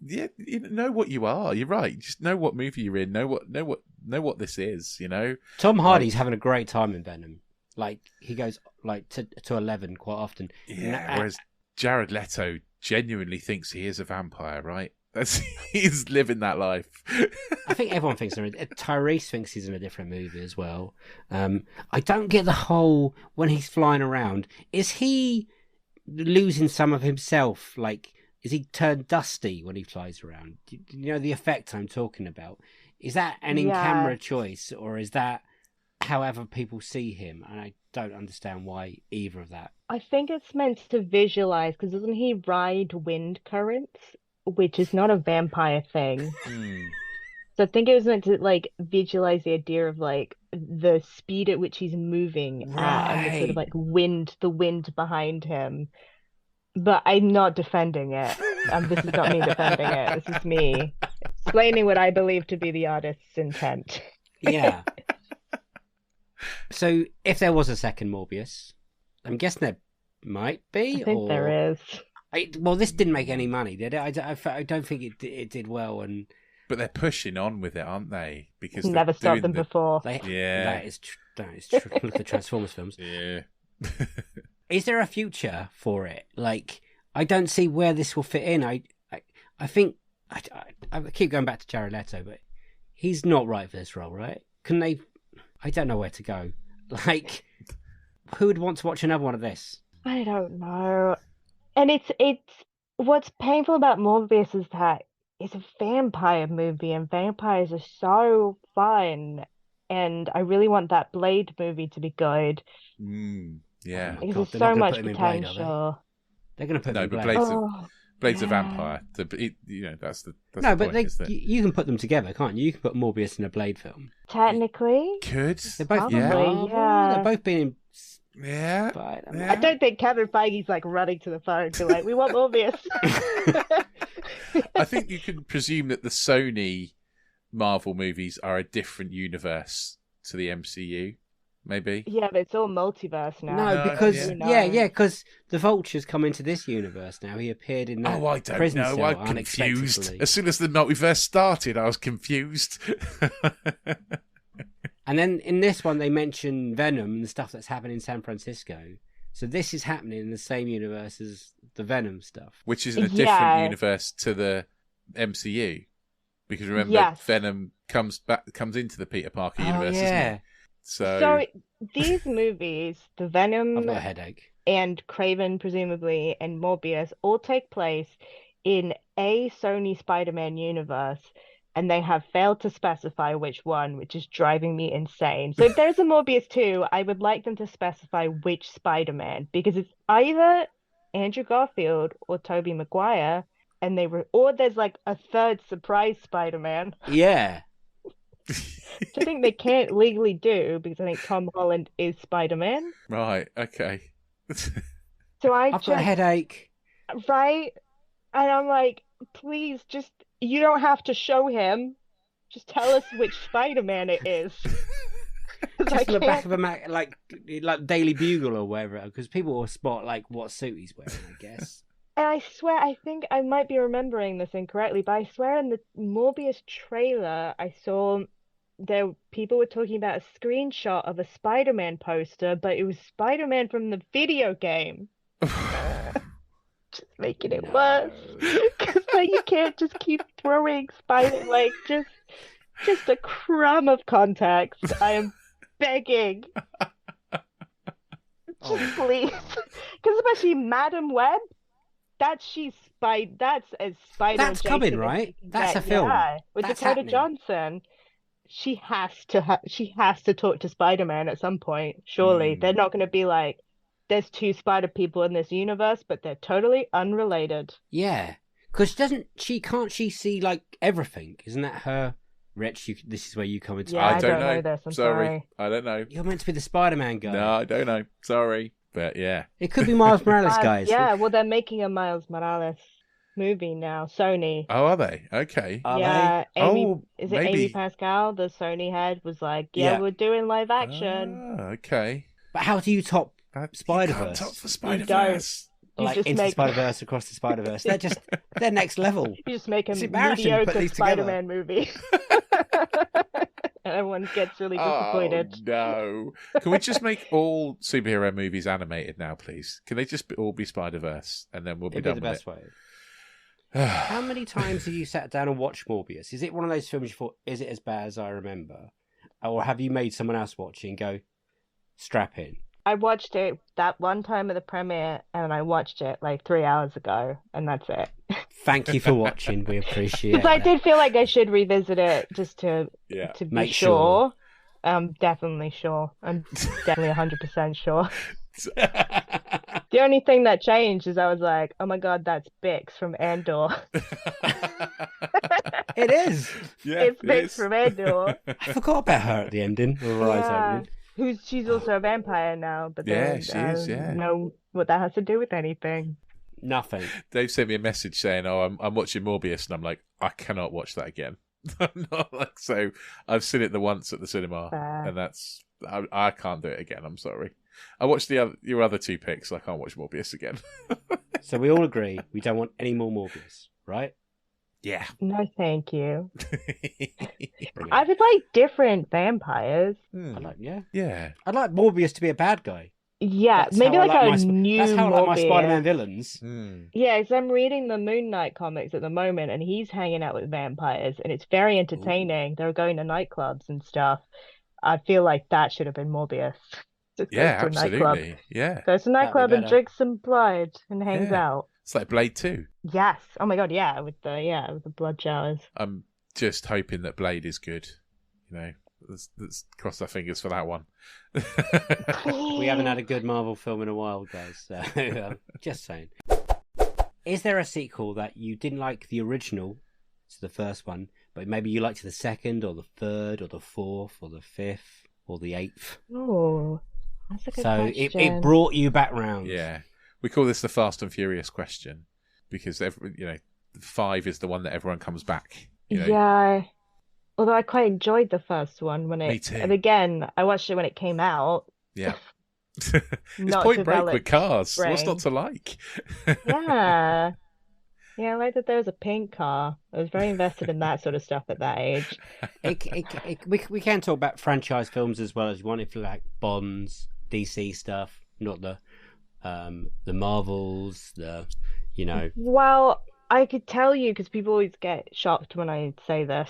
yeah, you know what you are. You're right. Just know what movie you're in. Know what this is. Tom Hardy's having a great time in Venom. Like, he goes like to 11 quite often. Yeah. Whereas Jared Leto genuinely thinks he is a vampire, right? He's living that life. I think everyone thinks Tyrese thinks he's in a different movie as well. I don't get the whole when he's flying around. Is he losing some of himself? Like, is he turned dusty when he flies around? Do you know the effect I'm talking about? Is that an in-camera choice, or is that however people see him? And I don't understand why either of that. I think it's meant to visualize, because doesn't he ride wind currents, which is not a vampire thing. So I think it was meant to like visualize the idea of like the speed at which he's moving and the sort of like the wind behind him. But I'm not defending it. This is not me defending it. This is me explaining what I believe to be the artist's intent. Yeah. So if there was a second Morbius, I'm guessing there might be. I think there is. Well, this didn't make any money, did it? I don't think it did well, But they're pushing on with it, aren't they? Because never stopped them before. That is true. Look at the Transformers films. Yeah. Is there a future for it? Like, I don't see where this will fit in. I think I keep going back to Jared Leto, but he's not right for this role, right? Can they? I don't know where to go. Like, who would want to watch another one of this? I don't know. And it's what's painful about Morbius is that it's a vampire movie, and vampires are so fun. And I really want that Blade movie to be good. Yeah. Because there's so much potential. They're going to put no, him in but Blade. Blade's a Yeah. vampire. That's the No, point, but isn't it? you can put them together, can't you? You can put Morbius in a Blade film. Technically, Could. They're both Probably, Marvel. yeah. They're both been in Yeah. Spider-Man. Yeah. I don't think Kevin Feige's like running to the phone to like, we want Morbius. I think you can presume that the Sony Marvel movies are a different universe to the MCU, maybe. Yeah, but it's all multiverse now. No, No, because yeah. because the Vulture's come into this universe now. He appeared in that Oh, I don't prison know. cell I'm confused. unexpectedly. As soon as the multiverse started, I was confused. And then in this one, they mention Venom and the stuff that's happening in San Francisco. So this is happening in the same universe as the Venom stuff. Which is in a different Yeah. universe to the MCU. Because remember, Yes. Venom comes into the Peter Parker universe, oh, isn't yeah. he? So, So these movies, the I've Venom got a headache. and Craven, presumably, and Morbius all take place in a Sony Spider-Man universe, and they have failed to specify which one, which is driving me insane. So if there's a Morbius 2, I would like them to specify which Spider-Man, because it's either Andrew Garfield or Tobey Maguire, and or there's like a third surprise Spider-Man, Yeah. which I think they can't legally do because I think Tom Holland is Spider-Man. right, okay. So I've got a headache. right? And I'm like, please, you don't have to show him. Just tell us which Spider-Man it is. 'Cause I Just on the back can't- of a like Daily Bugle or wherever, because people will spot like what suit he's wearing, I guess. And I swear, I think I might be remembering this incorrectly, but I swear in the Morbius trailer, I saw people were talking about a screenshot of a Spider-Man poster, but it was Spider-Man from the video game. Just making it worse. Because like you can't just keep throwing like just a crumb of context. I am begging. Just please. Because especially Madam Web, that's as Spider That's coming, adjacent as right? you can That's get. a film. Yeah, with That's Dakota happening. Johnson. She has to talk to Spider-Man at some point, surely. Hmm. They're not going to be like, there's two Spider people in this universe, but they're totally unrelated. Yeah, because can't she see like everything? Isn't that her? Rich, this is where you come into. Yeah, I don't don't know this, I'm sorry. I don't know. You're meant to be the Spider-Man guy. No, I don't know. Sorry. But yeah. It could be Miles Morales, guys. Yeah, well, they're making a Miles Morales movie now, Sony. Oh, are they? Okay. Are Yeah, Oh, is it Amy maybe. Pascal, the Sony head, was like, yeah, Yeah. we're doing live action. Ah, okay. But how do you top Spider-Verse? You can't top the Spider-Verse. You like just into make- Spider-Verse, across the Spider-Verse? They're next level. You just make a It's embarrassing to put mediocre these together. Spider-Man movie. And everyone gets really disappointed. Oh, no. Can we just make all superhero movies animated now, please? Can they just all be Spider-Verse? And then we'll be It'd be done the with best way. How many times have you sat down and watched Morbius? Is it one of those films you thought, is it as bad as I remember? Or have you made someone else watch it and go, strap in? I watched it that one time at the premiere, and I watched it like 3 hours ago, and that's it. Thank you for watching. We appreciate Because I that. did feel like I should revisit it just to Yeah. be Make sure. I'm definitely sure. I'm definitely 100% sure. The only thing that changed is I was like, oh my god, that's Bix from Andor. It is. Yeah, It's it Bix is. from Andor. I forgot about her at the ending. Her eyes Yeah. opening. She's also a vampire now, but Yeah, then, she is, yeah. know what that has to do with anything. Nothing. Dave sent me a message saying, "Oh, I'm watching Morbius," and I'm like, "I cannot watch that again." I'm not like so. I've seen it the once at the cinema, Fair. and that's I can't do it again. I'm sorry. I watched your other two picks. I can't watch Morbius again. So we all agree we don't want any more Morbius, right? Yeah. No, thank you. Brilliant. I would like different vampires. I'd like, yeah. Yeah. I'd like Morbius to be a bad guy. Yeah, That's maybe how I like a my new That's how I like my Morbius. Spider-Man villains. Yeah, because I'm reading the Moon Knight comics at the moment, and he's hanging out with vampires, and it's very entertaining. They're going to nightclubs and stuff. I feel like that should have been Morbius. Just Yeah, goes to a nightclub. absolutely. Yeah. Goes to a That'd be nightclub and better. drinks some blood and hangs Yeah. out. It's like Blade 2. Yes. Oh my god, yeah, with the blood showers. I'm just hoping that Blade is good. You know, let's cross our fingers for that one. We haven't had a good Marvel film in a while, guys. So, just saying. Is there a sequel that you didn't like the original, to the first one, but maybe you liked the second or the third or the fourth or the fifth or the eighth? Oh, that's a good So it question. brought you back round. Yeah, we call this the Fast and Furious question because 5 is the one that everyone comes back. Yeah. Although I quite enjoyed the first one Me too. and again, I watched it when it came out. Yeah. It's Not Point to Break with Alex cars. What's not brain. to like? Yeah. Yeah, I like that there was a pink car. I was very invested in that sort of stuff at that age. We can talk about franchise films as well as you want, if you like Bonds, DC stuff, not the Marvels, Well, I could tell you because people always get shocked when I say this.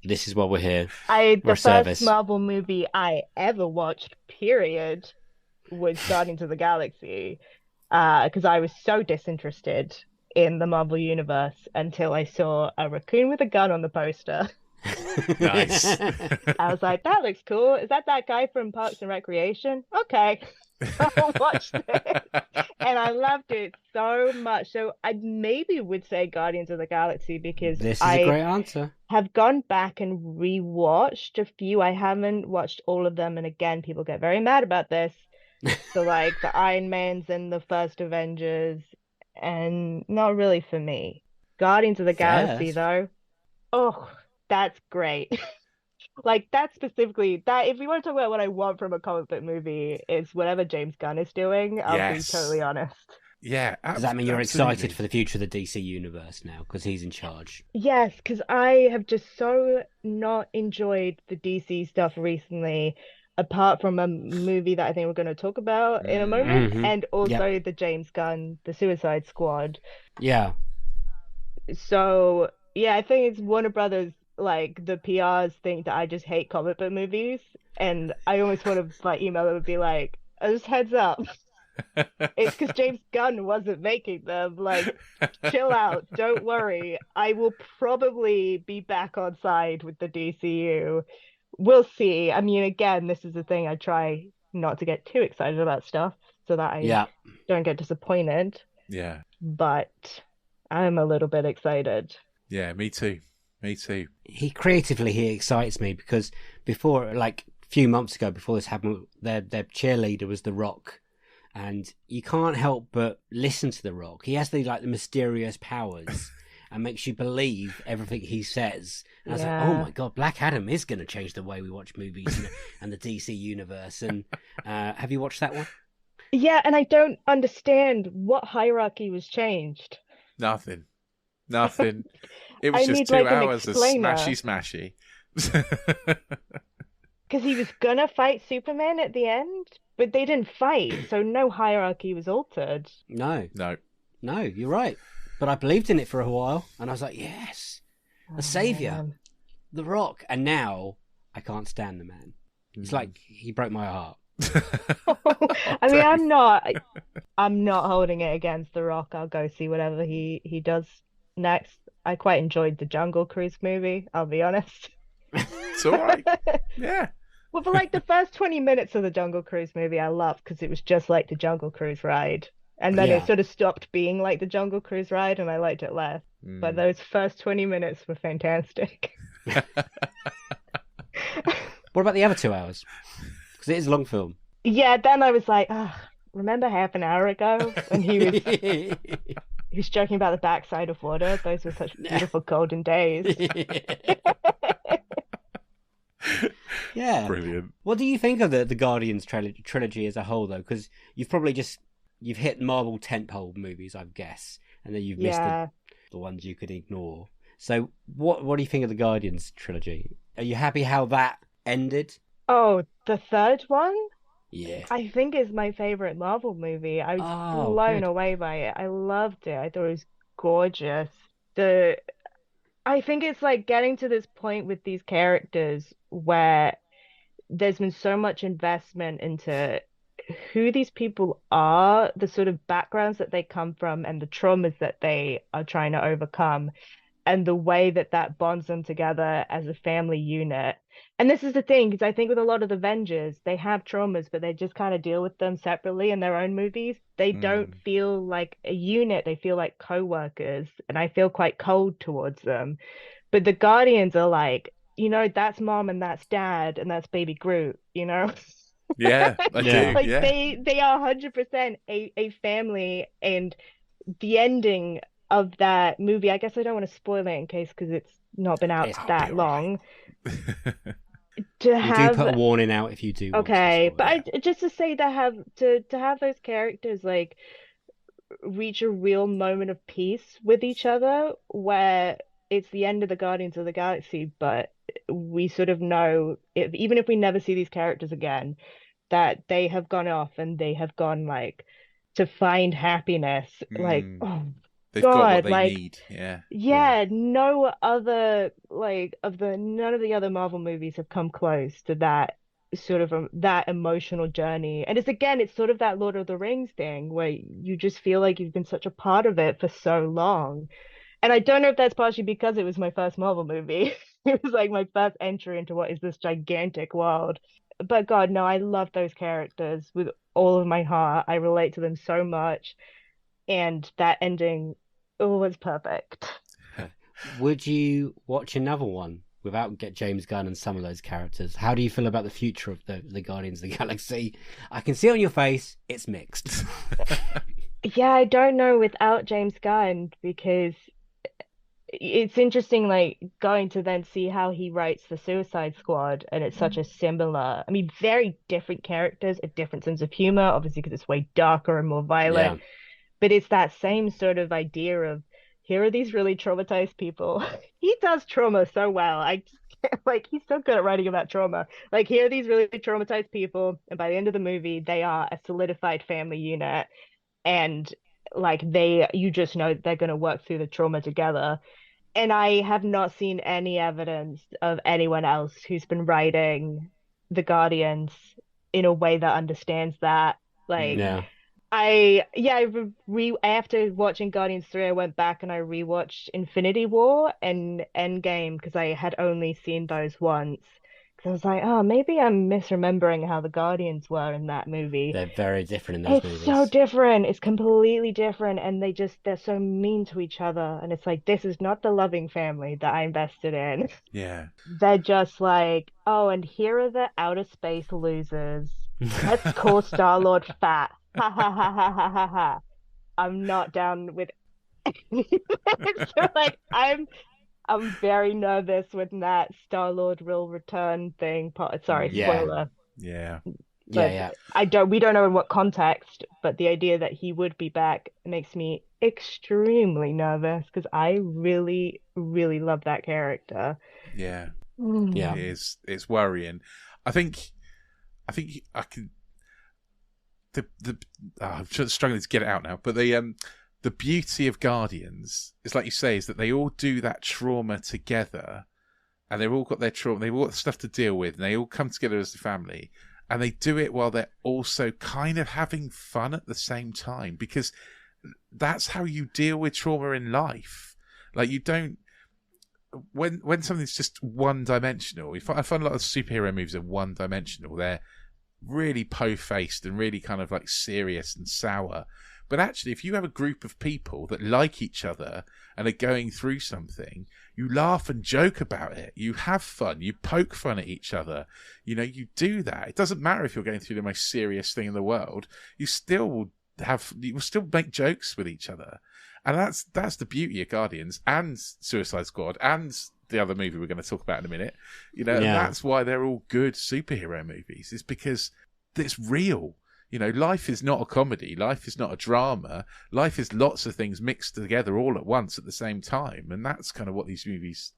This is why we're here. The We're first service. Marvel movie I ever watched, period, was Guardians of the Galaxy. Because I was so disinterested in the Marvel Universe until I saw a raccoon with a gun on the poster. Nice. I was like, that looks cool. Is that guy from Parks and Recreation? Okay. I watched it and I loved it so much. So I maybe would say Guardians of the Galaxy because This is a great answer. have gone back and rewatched a few. I haven't watched all of them, and again, people get very mad about this. So like the Iron Mans and the first Avengers, and not really for me. Guardians of the Galaxy though, oh, that's great. Like that specifically, that if you want to talk about what I want from a comic book movie, it's whatever James Gunn is doing. I'll be totally honest. Yeah. Does that mean you're absolutely. excited for the future of the DC universe now because he's in charge? Yes, because I have just so not enjoyed the DC stuff recently, apart from a movie that I think we're going to talk about in a moment, Mhm. and also the James Gunn, the Suicide Squad. Yeah. So yeah, I think it's Warner Brothers, like the PRs think that I just hate comic book movies, and I almost want to like email them and be like, just heads up, it's because James Gunn wasn't making them. Like, chill out, don't worry. I will probably be back on side with the DCU. We'll see. I mean, again, this is the thing. I try not to get too excited about stuff so that I don't get disappointed. Yeah. But I'm a little bit excited. Yeah, me too. Me too. He excites me because before, like a few months ago, before this happened, their cheerleader was The Rock, and you can't help but listen to The Rock. He has the mysterious powers and makes you believe everything he says. And I was like, oh my god, Black Adam is going to change the way we watch movies and the DC universe. And have you watched that one? Yeah, and I don't understand what hierarchy was changed. Nothing. It was just 2 hours of smashy. Because he was gonna fight Superman at the end, but they didn't fight, so no hierarchy was altered. No, you're right. But I believed in it for a while, and I was like, yes, a savior, The Rock. And now I can't stand the man. It's like he broke my heart. I mean, I'm not holding it against The Rock. I'll go see whatever he does next. I quite enjoyed the Jungle Cruise movie, I'll be honest. It's all right. Yeah. Well, for like the first 20 minutes of the Jungle Cruise movie, I loved because it was just like the Jungle Cruise ride. And then it sort of stopped being like the Jungle Cruise ride, and I liked it less. But those first 20 minutes were fantastic. What about the other 2 hours? Because it is a long film. Yeah, then I was like, remember half an hour ago when he was joking about the backside of water? Those were such beautiful golden days. Yeah. Brilliant. What do you think of the Guardians trilogy as a whole, though? Because you've hit Marvel tentpole movies, I guess, and then you've missed the ones you could ignore. So what do you think of the Guardians trilogy? Are you happy how that ended? Oh, the third one? Yeah. I think is my favorite Marvel movie. I was blown away by it. I loved it. I thought it was gorgeous. I think it's like getting to this point with these characters where there's been so much investment into who these people are, the sort of backgrounds that they come from, and the traumas that they are trying to overcome. and the way that that bonds them together as a family unit. And this is the thing, because I think with a lot of the Avengers, they have traumas, but they just kind of deal with them separately in their own movies. They don't feel like a unit, they feel like co-workers, and I feel quite cold towards them. But the Guardians are like, that's mom and that's dad and that's baby Groot, Yeah, I Yeah. do. Like Yeah. they are 100% a family, and the ending of that movie, I guess I don't want to spoil it in case because it's not been out It's- I'll be that all long. right. To We do have put a warning out if you do want to okay, spoil but it. just to say that to have those characters like reach a real moment of peace with each other where it's the end of the Guardians of the Galaxy, but we sort of know even if we never see these characters again, that they have gone off and they have gone like to find happiness. Like, oh They've got what God, they like need. Yeah. Yeah. yeah, no other like none of the other Marvel movies have come close to that sort of that emotional journey. And it's sort of that Lord of the Rings thing where you just feel like you've been such a part of it for so long. And I don't know if that's partially because it was my first Marvel movie. It was like my first entry into what is this gigantic world. But God, no, I love those characters with all of my heart. I relate to them so much. And that ending, oh, was perfect. Would you watch another one without get James Gunn and some of those characters? How do you feel about the future of the Guardians of the Galaxy? I can see on your face it's mixed. Yeah, I don't know without James Gunn because it's interesting, like going to then see how he writes the Suicide Squad, and it's such a similar, I mean, very different characters, a different sense of humor, obviously because it's way darker and more Yeah. violent, but it's that same sort of idea of here are these really traumatized people. He does trauma so well. I just can't, like he's so good at writing about trauma. Like here are these really traumatized people, and by the end of the movie, they are a solidified family unit, and like you just know they're going to work through the trauma together. And I have not seen any evidence of anyone else who's been writing the Guardians in a way that understands that. Like Yeah. after watching Guardians 3, I went back and I rewatched Infinity War and Endgame because I had only seen those once. Because I was like, oh, maybe I'm misremembering how the Guardians were in that movie. They're very different in those It's so movies. different. It's completely different. And they're so mean to each other. And it's like, this is not the loving family that I invested in. Yeah. They're just like, oh, and here are the outer space losers. Let's call Star-Lord fat. Ha ha ha ha ha ha ha. I'm not down with so like I'm very nervous when that Star-Lord will return thing part. Sorry, Yeah. spoiler. Yeah. Yeah, But we don't know in what context, but the idea that he would be back makes me extremely nervous because I really, really love that character. Yeah. Yeah. It's worrying. I think I can. I'm just struggling to get it out now, but the beauty of Guardians is, like you say, is that they all do that trauma together, and they've all got their trauma, they've all got stuff to deal with, and they all come together as a family, and they do it while they're also kind of having fun at the same time, because that's how you deal with trauma in life. Like, you don't, when something's just one dimensional, I find a lot of superhero movies are one dimensional. They're really po-faced and really kind of like serious and sour. But actually, if you have a group of people that like each other and are going through something, you laugh and joke about it. You have fun. You poke fun at each other. You do that. It doesn't matter if you're going through the most serious thing in the world. You will still make jokes with each other. And that's the beauty of Guardians and Suicide Squad and the other movie we're going to talk about in a minute. And that's why they're all good superhero movies, is because it's real. Life is not a comedy. Life is not a drama. Life is lots of things mixed together all at once at the same time. And that's kind of what these movies,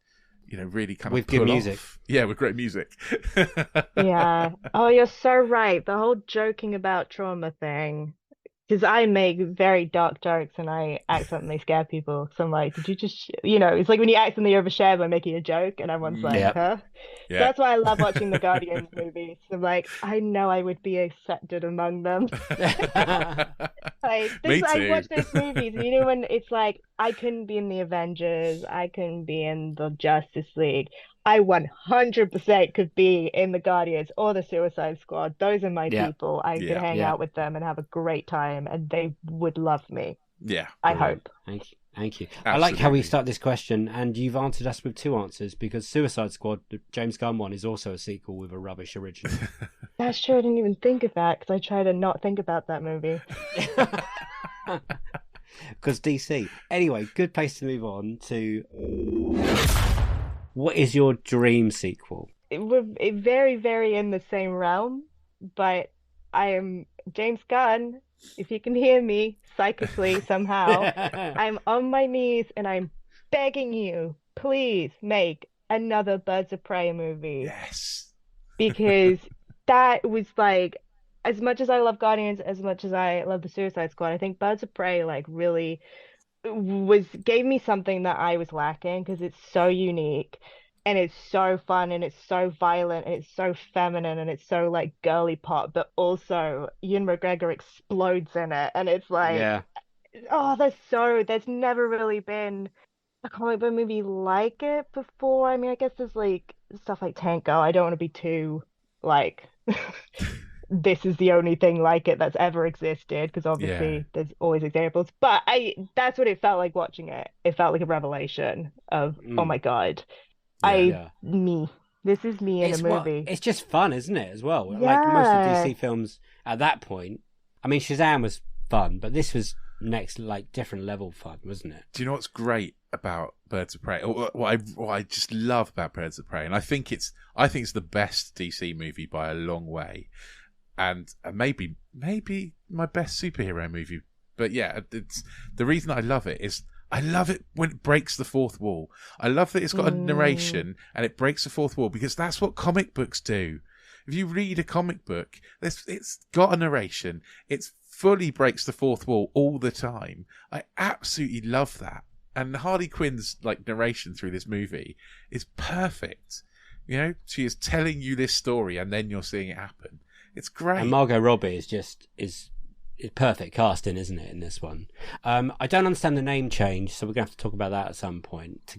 really kind of With pull good music. off. Yeah, with great music. Yeah. Oh, you're so right. The whole joking about trauma thing. Because I make very dark jokes and I accidentally scare people. So I'm like, did you just, it's like when you accidentally overshare by making a joke and everyone's like, Yep. huh? Yeah. That's why I love watching the Guardians movies. I'm like, I know I would be accepted among them. Like Me this, I too. watch those movies, and you know when it's like I couldn't be in the Avengers, I couldn't be in the Justice League. I 100% could be in the Guardians or the Suicide Squad. Those are my Yeah, people. I could Yeah, hang yeah. out with them and have a great time, and they would love me. yeah, I Brilliant. hope. Thank you. Thank you. I like how we absolutely. start this question, and you've answered us with two answers because Suicide Squad, the James Gunn one, is also a sequel with a rubbish original. That's true. I didn't even think of that because I try to not think about that movie. Because DC. Anyway, good place to move on to what is your dream sequel? It very, very in the same realm, but I am James Gunn. If you can hear me psychically somehow, I'm on my knees and I'm begging you, please make another Birds of Prey movie Yes. because that was like, as much as I love Guardians, as much as I love the Suicide Squad, I think Birds of Prey like really was gave me something that I was lacking because it's so unique and it's so fun and it's so violent and it's so feminine and it's so like girly pop, but also Ewan McGregor explodes in it and it's like, Yeah. oh, there's never really been a comic book movie like it before. I mean, I guess there's like stuff like Tango. I don't want to be too like this is the only thing like it that's ever existed because Yeah. obviously there's always examples. But I that's what it felt like watching it. It felt like a revelation of oh Mm, my God, Yeah. I yeah. me. This is me in a movie. It's just fun, isn't it, as well? Like most of the Yeah. DC films at that point. I mean, Shazam was fun, but this was next, like, different level fun, wasn't it? Do you know what's great about Birds of Prey? Or what I just love about Birds of Prey, and I think it's the best DC movie by a long way, and maybe my best superhero movie. But yeah, it's the reason I love it is I love it when it breaks the fourth wall. I love that it's got a Mm, narration and it breaks the fourth wall because that's what comic books do. If you read a comic book, it's got a narration. It fully breaks the fourth wall all the time. I absolutely love that. And Harley Quinn's like narration through this movie is perfect. You know, she is telling you this story and then you're seeing it happen. It's great. And Margot Robbie is perfect casting, isn't it, in this one? I don't understand the name change, so we're gonna have to talk about that at some point.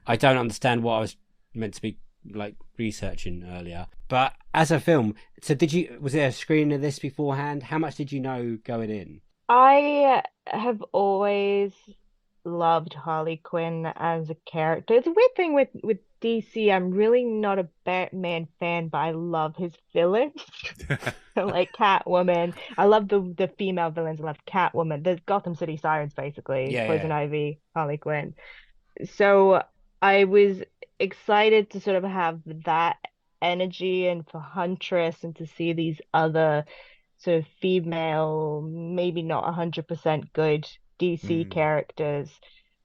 I don't understand what I was meant to be like researching earlier. But as a film, so was there a screening of this beforehand? How much did you know going in? I have always loved Harley Quinn as a character. It's a weird thing with DC. I'm really not a Batman fan, but I love his villains. Like Catwoman. I love the female villains. I love Catwoman. The Gotham City Sirens, basically. Yeah, Poison yeah. Ivy, Harley Quinn. So I was excited to sort of have that energy and for Huntress and to see these other sort of female, maybe not 100% good DC Mm, characters.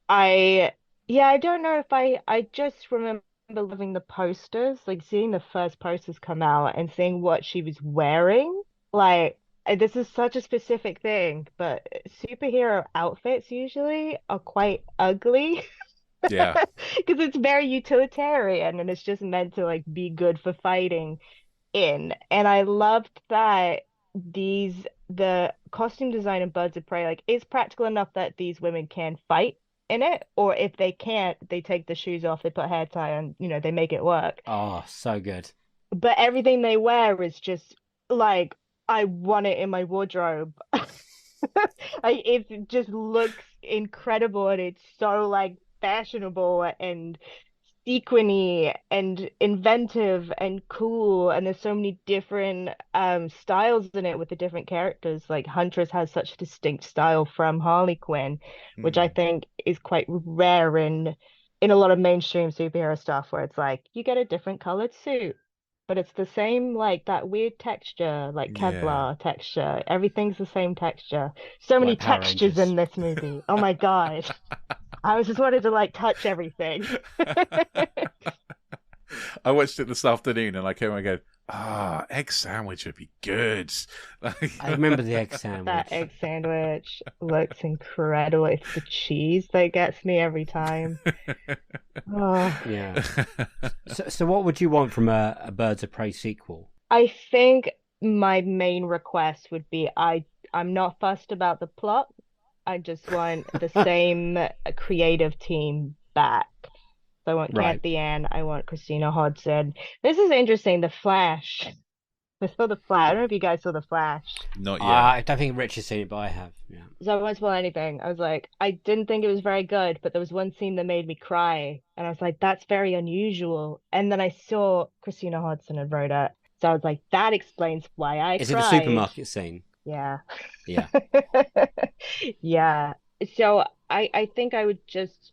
I, yeah, I don't know if I just remember loving the posters, like seeing the first posters come out and seeing what she was wearing. Like, this is such a specific thing, but superhero outfits usually are quite ugly yeah. because it's very utilitarian and it's just meant to like be good for fighting in. And I loved that the costume design in Birds of Prey like is practical enough that these women can fight in it, or if they can't, they take the shoes off, they put hair tie on, they make it work. Oh, so good. But everything they wear is just like I want it in my wardrobe. Like it just looks incredible and it's so like fashionable and sequiny and inventive and cool and there's so many different styles in it with the different characters. Like Huntress has such a distinct style from Harley Quinn, which I Mm, think is quite rare in a lot of mainstream superhero stuff where it's like you get a different colored suit but it's the same like that weird texture like yeah. Kevlar texture, everything's the same texture. So many Like Power textures Rangers. in this movie, oh my God. I was just wanted to like touch everything. I watched it this afternoon and I came and go, egg sandwich would be good. Like, I remember the egg That sandwich. egg sandwich looks incredible. It's the cheese that gets me every time. Oh, Yeah. So what would you want from a Birds of Prey sequel? I think my main request would be I I'm not fussed about the plot. I just want the same creative team back. So I want Right. Kathy Ann. I want Christina Hodson. This is interesting. The Flash. I saw the Flash. I don't know if you guys saw the Flash. Not yet. I don't think Rich has seen it, but I have. Yeah. So I won't spoil anything. I was like, I didn't think it was very good, but there was one scene that made me cry, and I was like, that's very unusual. And then I saw Christina Hodson had wrote it, so I was like, that explains why I Is it the cried. supermarket scene? Yeah. Yeah. Yeah. So I think I would just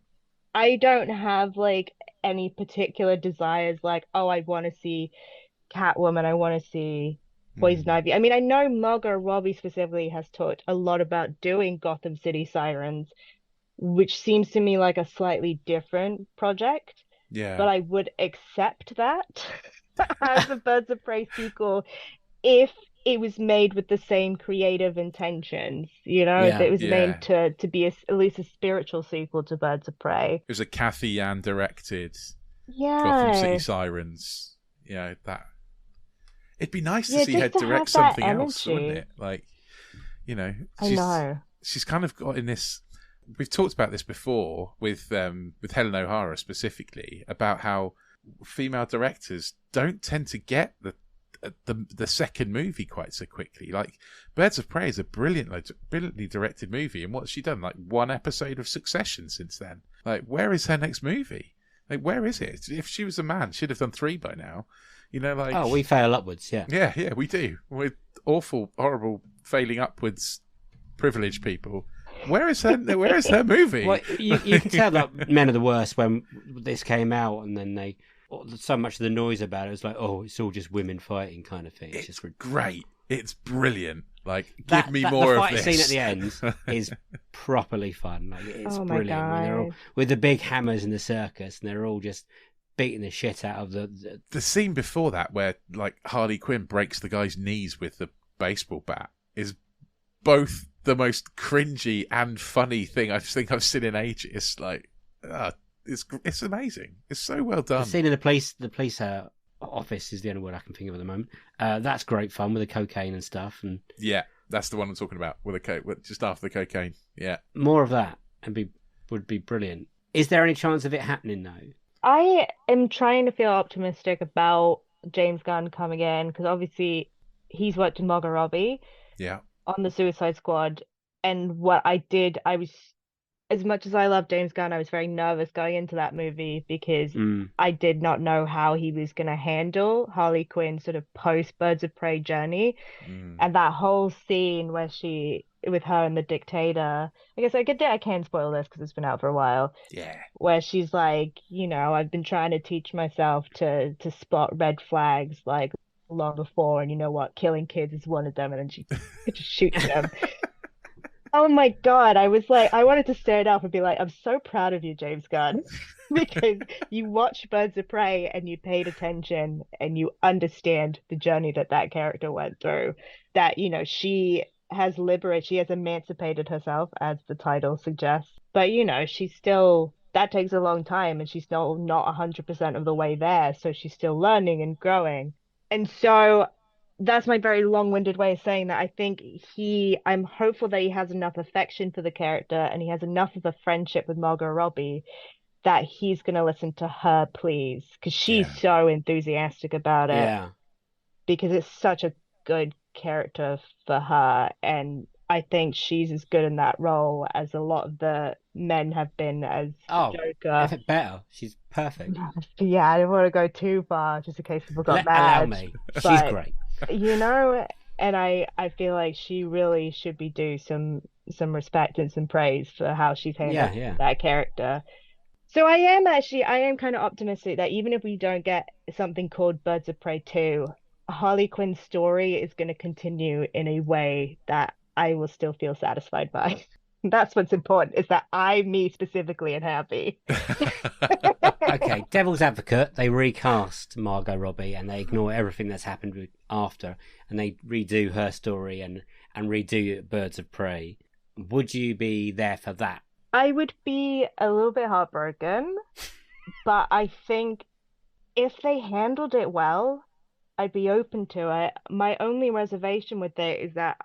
I don't have like any particular desires like, oh, I want to see Catwoman, I want to see Poison Mm. Ivy. I mean, I know Margot Robbie specifically has talked a lot about doing Gotham City Sirens, which seems to me like a slightly different project, Yeah. but I would accept that as a Birds of Prey sequel if it was made with the same creative intentions, that Yeah. it was Yeah. made to be at least a spiritual sequel to Birds of Prey. It was a Kathy Ann directed Gotham City Yeah. Sirens. Yeah, that. It'd be nice to Yeah, see her just to direct have that something else, wouldn't energy. it? Like, I know. she's kind of got in this. We've talked about this before with Helen O'Hara specifically about how female directors don't tend to get the second movie quite so quickly. Like Birds of Prey is a brilliantly directed movie, and what's she done? Like one episode of Succession since then. Like, where is her next movie? Like, where is it? If she was a man, she'd have done 3 by now. Like, Oh, we fail upwards. Yeah. yeah, we do. We're awful, horrible, failing upwards, privileged people. Where is her movie? Well, you can tell that Men Are the Worst when this came out, and then so much of the noise about it was like, oh, it's all just women fighting kind of thing. It's just great. It's brilliant. Like, that, give me that, more the of fight this. scene at the end is properly fun. Like, it's Oh my brilliant when they're all God. with the big hammers in the circus, and they're all just beating the shit out of The scene before that, where like Harley Quinn breaks the guy's knees with the baseball bat, is both the most cringy and funny thing I think I've seen in ages. Like, it's amazing. It's so well done. The scene in the police office is the only word I can think of at the moment. That's great fun with the cocaine and stuff, and Yeah, that's the one I'm talking about with just after the cocaine. Yeah, more of that would be brilliant. Is there any chance of it happening though? I am trying to feel optimistic about James Gunn coming in because obviously he's worked with Margot Robbie yeah, on the Suicide Squad. And what I was, as much as I love James Gunn, I was very nervous going into that movie because I did not know how he was going to handle Harley Quinn's sort of post Birds of Prey journey. And that whole scene where with her and the dictator, I guess I can spoil this because it's been out for a while. yeah. Where she's like, I've been trying to teach myself to spot red flags like long before, and you know what, killing kids is one of them, and then she just shoots them. Oh my God, I was like, I wanted to stand up and be like, I'm so proud of you, James Gunn, because you watched Birds of Prey and you paid attention and you understand the journey that character went through. That, she has emancipated herself, as the title suggests. But, she's still, that takes a long time and she's still not 100% of the way there. So she's still learning and growing. And so that's my very long-winded way of saying that I think I'm hopeful that he has enough affection for the character and he has enough of a friendship with Margot Robbie that he's going to listen to her pleas because she's so enthusiastic about it. Yeah. Because it's such a good character for her, and I think she's as good in that role as a lot of the men have been as Joker. If it better, she's perfect. Yeah, I don't want to go too far just in case people got mad. Allow me. She's great. And I feel like she really should be due some respect and some praise for how she's handled that character. So I am kind of optimistic that even if we don't get something called Birds of Prey 2, Harley Quinn's story is going to continue in a way that I will still feel satisfied by. That's what's important, is that me specifically, am happy. Okay, devil's advocate, they recast Margot Robbie and they ignore everything that's happened after, and they redo her story and redo Birds of Prey. Would you be there for that? I would be a little bit heartbroken, but I think if they handled it well, I'd be open to it. My only reservation with it is that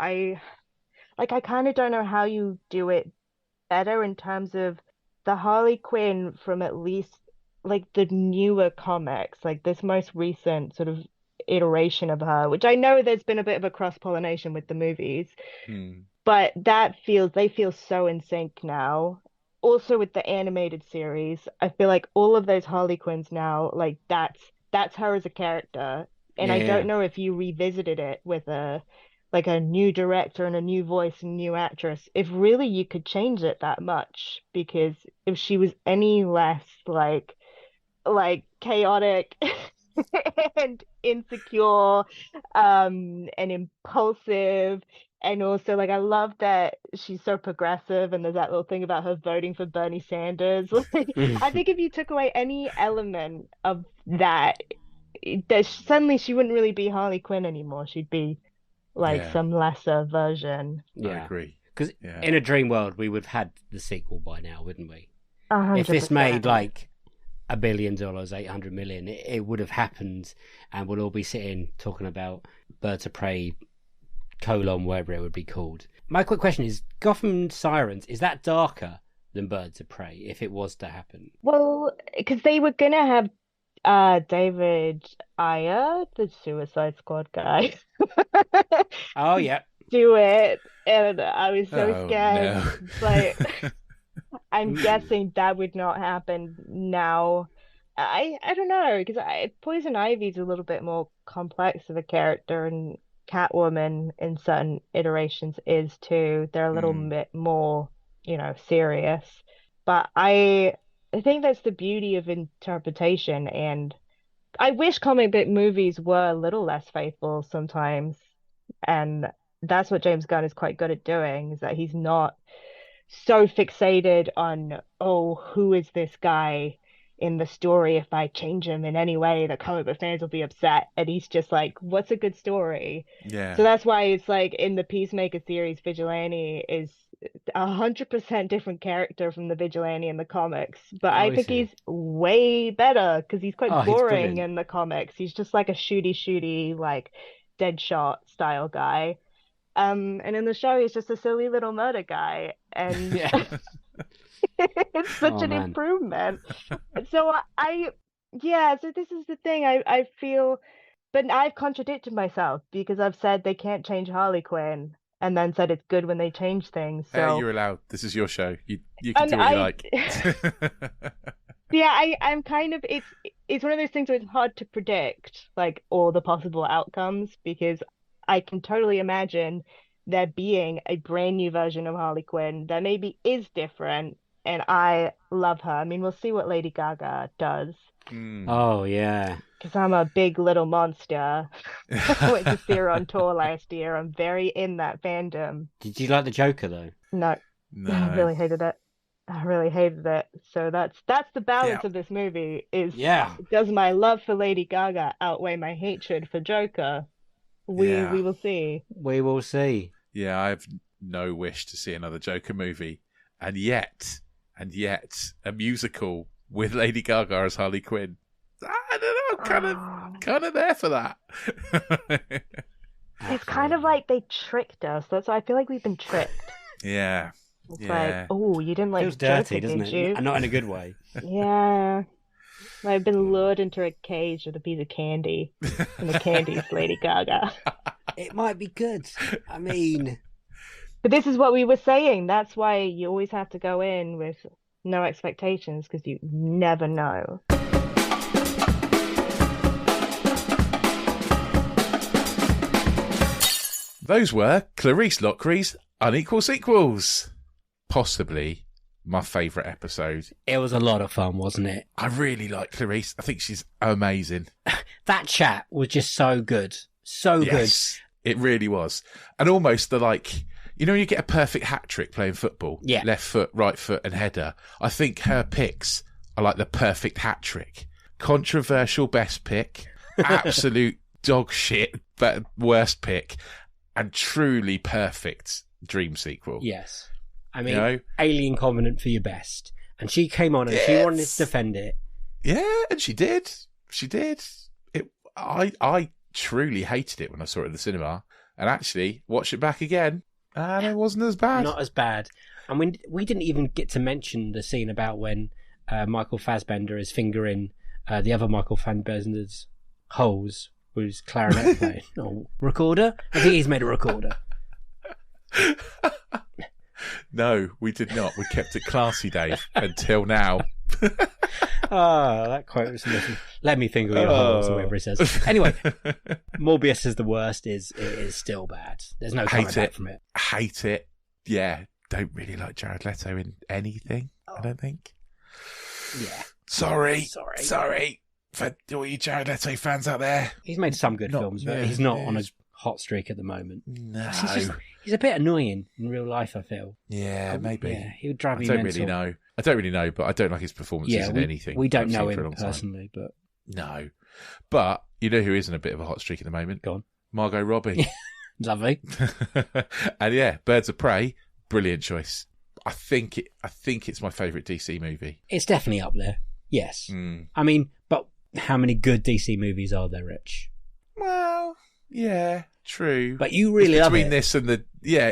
like I kind of don't know how you do it better in terms of the Harley Quinn from at least like the newer comics, like this most recent sort of iteration of her, which I know there's been a bit of a cross-pollination with the movies, Hmm. but they feel so in sync now. Also with the animated series, I feel like all of those Harley Quinns now, like that's her as a character. And Yeah, I yeah. don't know if you revisited it with a like a new director and a new voice and new actress, if really you could change it that much. Because if she was any less like chaotic and insecure and impulsive, and also like I love that she's so progressive, and there's that little thing about her voting for Bernie Sanders. Like, I think if you took away any element of that, suddenly she wouldn't really be Harley Quinn anymore. She'd be like Yeah, some lesser version. I Yeah. agree. Because Yeah. in a dream world, we would have had the sequel by now, wouldn't we? If this 100%. made like $1 billion, 800 million, it would have happened, and we'll all be sitting talking about Birds of Prey, whatever it would be called. My quick question is, Gotham Sirens, is that darker than Birds of Prey if it was to happen? Well, because they were gonna have David Ayer, the Suicide Squad guy, Oh, yeah. do it, and I was so Oh scared. no. But I'm guessing that would not happen now. I don't know because Poison Ivy's a little bit more complex of a character, and Catwoman in certain iterations is too. They're a little Mm. bit more, serious. But I think that's the beauty of interpretation, and I wish comic book movies were a little less faithful sometimes, and that's what James Gunn is quite good at doing, is that he's not so fixated on, oh, who is this guy in the story? If I change him in any way, the comic book fans will be upset. And he's just like, what's a good story? So Yeah. that's why it's like in the Peacemaker series, Vigilante is 100% different character from the Vigilante in the comics. But Oh, I is think he? he's way better because he's Oh, quite he's boring brilliant. in the comics. He's just like a shooty, like Deadshot style guy. And in the show, he's just a silly little murder guy, and Yeah. it's such Oh, an man. improvement. So yeah, so this is the thing. I feel, but I've contradicted myself because I've said they can't change Harley Quinn, and then said it's good when they change things. So, You're allowed. This is your show. You can and do what you like. yeah, I'm kind of it's one of those things where it's hard to predict like all the possible outcomes because I can totally imagine there being a brand new version of Harley Quinn that maybe is different, and I love her. I mean, we'll see what Lady Gaga does Mm. Oh, yeah. because I'm a big little monster. I went to see her on tour last year. I'm very in that fandom. Did you like the Joker, though? No, I No. really hated it. I really hated it. So that's the balance Yeah. of this movie is Yeah. does my love for Lady Gaga outweigh my hatred for Joker? Yeah. We will see. We will see. Yeah, I have no wish to see another Joker movie. And yet, a musical with Lady Gaga as Harley Quinn. I don't know, I'm kind of there for that. It's kind of like they tricked us. That's why I feel like we've been tricked. Yeah. It's Yeah. like, oh, you didn't like Feels dirty, Joker, doesn't did it? you? And not in a good way. Yeah. I've been lured into a cage with a piece of candy, and the candy's Lady Gaga. It might be good. I mean, But this is what we were saying. That's why you always have to go in with no expectations because you never know. Those were Clarisse Loughrey's Unequal Sequels. Possibly my favourite episode. it was a lot of fun, wasn't it? I really like Clarisse. I think she's amazing. That chat was just so good. So Yes, it really was. And almost the like, you know, you get a perfect hat trick playing football. Yeah. Left foot, right foot, and header. I think her picks are like the perfect hat trick. Controversial best pick, absolute dog shit, but worst pick, and truly perfect dream sequel. good. Yes. I mean, You know? Alien Covenant for your best. And she came on and she Yes. wanted to defend it. Yeah, and she did. She did. I truly hated it when I saw it in the cinema, and actually watched it back again. And it wasn't as bad. Not as bad. And we didn't even get to mention the scene about when Michael Fassbender is fingering the other Michael Fassbender's holes with his clarinet playing. Recorder? I think he's made a recorder. No, we did not. We kept it classy, Dave, until now. That quote was missing. Let me finger your holes, or whatever it says. Anyway, Morbius is the worst. It is still bad. There's no coming back from it. Hate it. Yeah, don't really like Jared Leto in anything, I don't think. Yeah. Sorry for all you Jared Leto fans out there. He's made some good films, but he's not on a hot streak at the moment. No. He's a bit annoying in real life, I feel. Yeah, maybe. Yeah, he would drive me I don't really know, but I don't like his performances in anything. We don't know him personally, but... No. But you know who is in a bit of a hot streak at the moment? Go on. Margot Robbie. Lovely. And yeah, Birds of Prey, brilliant choice. I think it's my favourite DC movie. It's definitely up there. Yes. I mean, but how many good DC movies are there, Rich? Well, yeah, true. But you really love it. Between this and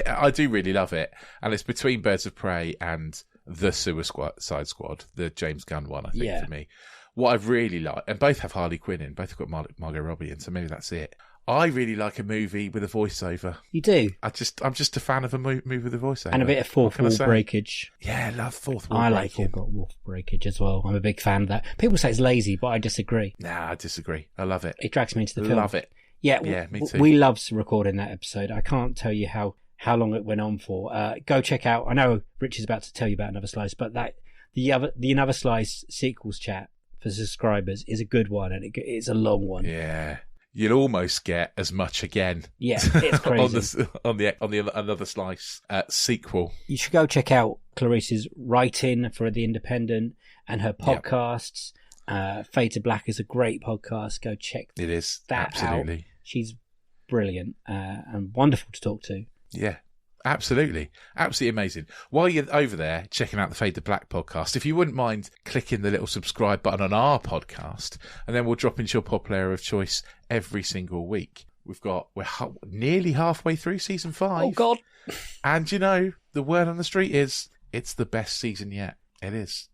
I do really love it. And it's between Birds of Prey and The Suicide Squad, the James Gunn one, I think, for me. What I've really liked, and both have Harley Quinn in, both have got Margot Robbie in, so maybe that's it. I really like a movie with a voiceover. You do? I'm just a fan of a movie with a voiceover. And a bit of fourth wall breakage. Yeah, I love fourth wall breakage. I like fourth wall breakage as well. I'm a big fan of that. People say it's lazy, but I disagree. Nah, I disagree. I love it. It drags me into the film. Love it. Yeah, me too. We loved recording that episode. I can't tell you how long it went on for. Go check out. I know Rich is about to tell you about Another Slice, but the Another Slice sequels chat for subscribers is a good one, and it's a long one. Yeah. You'll almost get as much again. Yeah, it's crazy. on the Another Slice sequel. You should go check out Clarisse's writing for The Independent and her podcasts. Fade to Black is a great podcast. Go check it is that absolutely out. She's brilliant and wonderful to talk to. Yeah. Absolutely amazing. While you're over there checking out the Fade to Black podcast, if you wouldn't mind clicking the little subscribe button on our podcast, and then we'll drop into your pod player of choice every single week. We're nearly halfway through season 5. Oh God! And the word on the street is it's the best season yet. It is.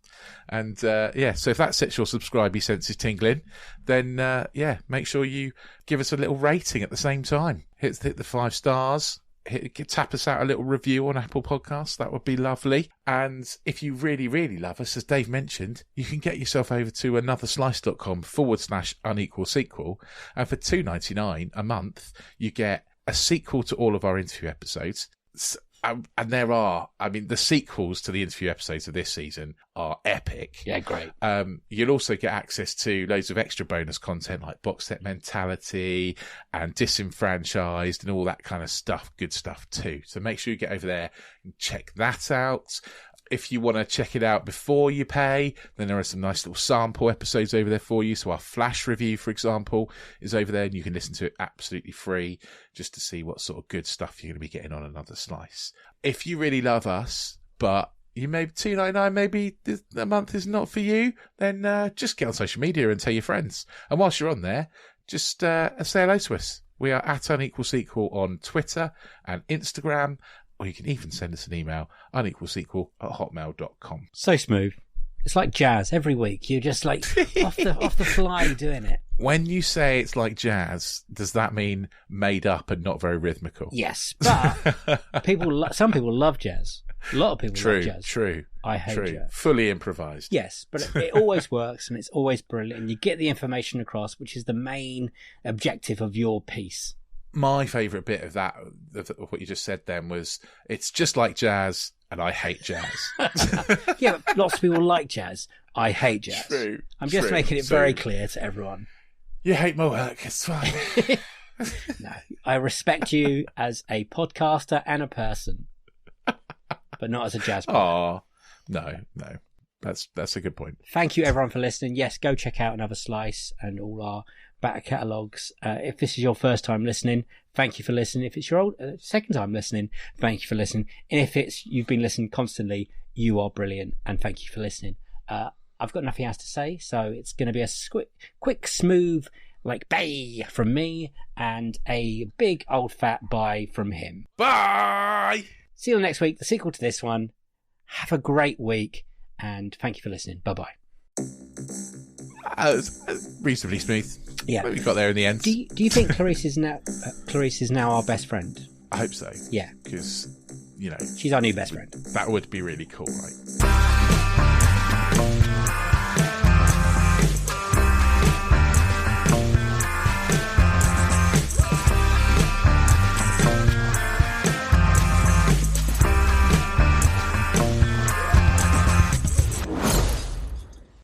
And so if that sets your subscribey senses tingling, then make sure you give us a little rating at the same time. Hit the 5 stars. Tap us out a little review on Apple Podcasts. That would be lovely. And if you really, really love us, as Dave mentioned, you can get yourself over to anotherslice.com/unequal sequel. And for $2.99 a month, you get a sequel to all of our interview episodes. And the sequels to the interview episodes of this season are epic. Yeah, great. You'll also get access to loads of extra bonus content like Box Set Mentality and Disenfranchised and all that kind of stuff. Good stuff too. So make sure you get over there and check that out. If you want to check it out before you pay, then there are some nice little sample episodes over there for you. So our Flash review, for example, is over there and you can listen to it absolutely free just to see what sort of good stuff you're going to be getting on Another Slice. If you really love us, but you may $2.99, maybe a month is not for you, then just get on social media and tell your friends. And whilst you're on there, just say hello to us. We are at Unequal Sequel on Twitter and Instagram. Or you can even send us an email, unequalsequel@hotmail.com. So smooth. It's like jazz every week. You're just like off the fly doing it. When you say it's like jazz, does that mean made up and not very rhythmical? Yes, but some people love jazz. A lot of people love jazz. True. I hate jazz. Fully improvised. Yes, but it always works and it's always brilliant. And you get the information across, which is the main objective of your piece. My favourite bit of that, of what you just said then, was it's just like jazz and I hate jazz. Yeah, but lots of people like jazz. I hate jazz. True. I'm just making it very clear to everyone. You hate my work, it's fine. No, I respect you as a podcaster and a person, but not as a jazz player. Oh, no. That's a good point. Thank you everyone for listening. Yes, go check out Another Slice and all our back catalogues. If this is your first time listening, thank you for listening. If it's your second time listening, thank you for listening. And if you've been listening constantly, you are brilliant and thank you for listening. I've got nothing else to say, so it's going to be a quick, smooth like bay from me, and a big old fat bye from him. Bye! See you next week, the sequel to this one. Have a great week, and thank you for listening. Bye-bye. It was reasonably smooth. Yeah. But we got there in the end. Do you think Clarisse is now our best friend? I hope so. Yeah. Because, She's our new best friend. that would be really cool, right?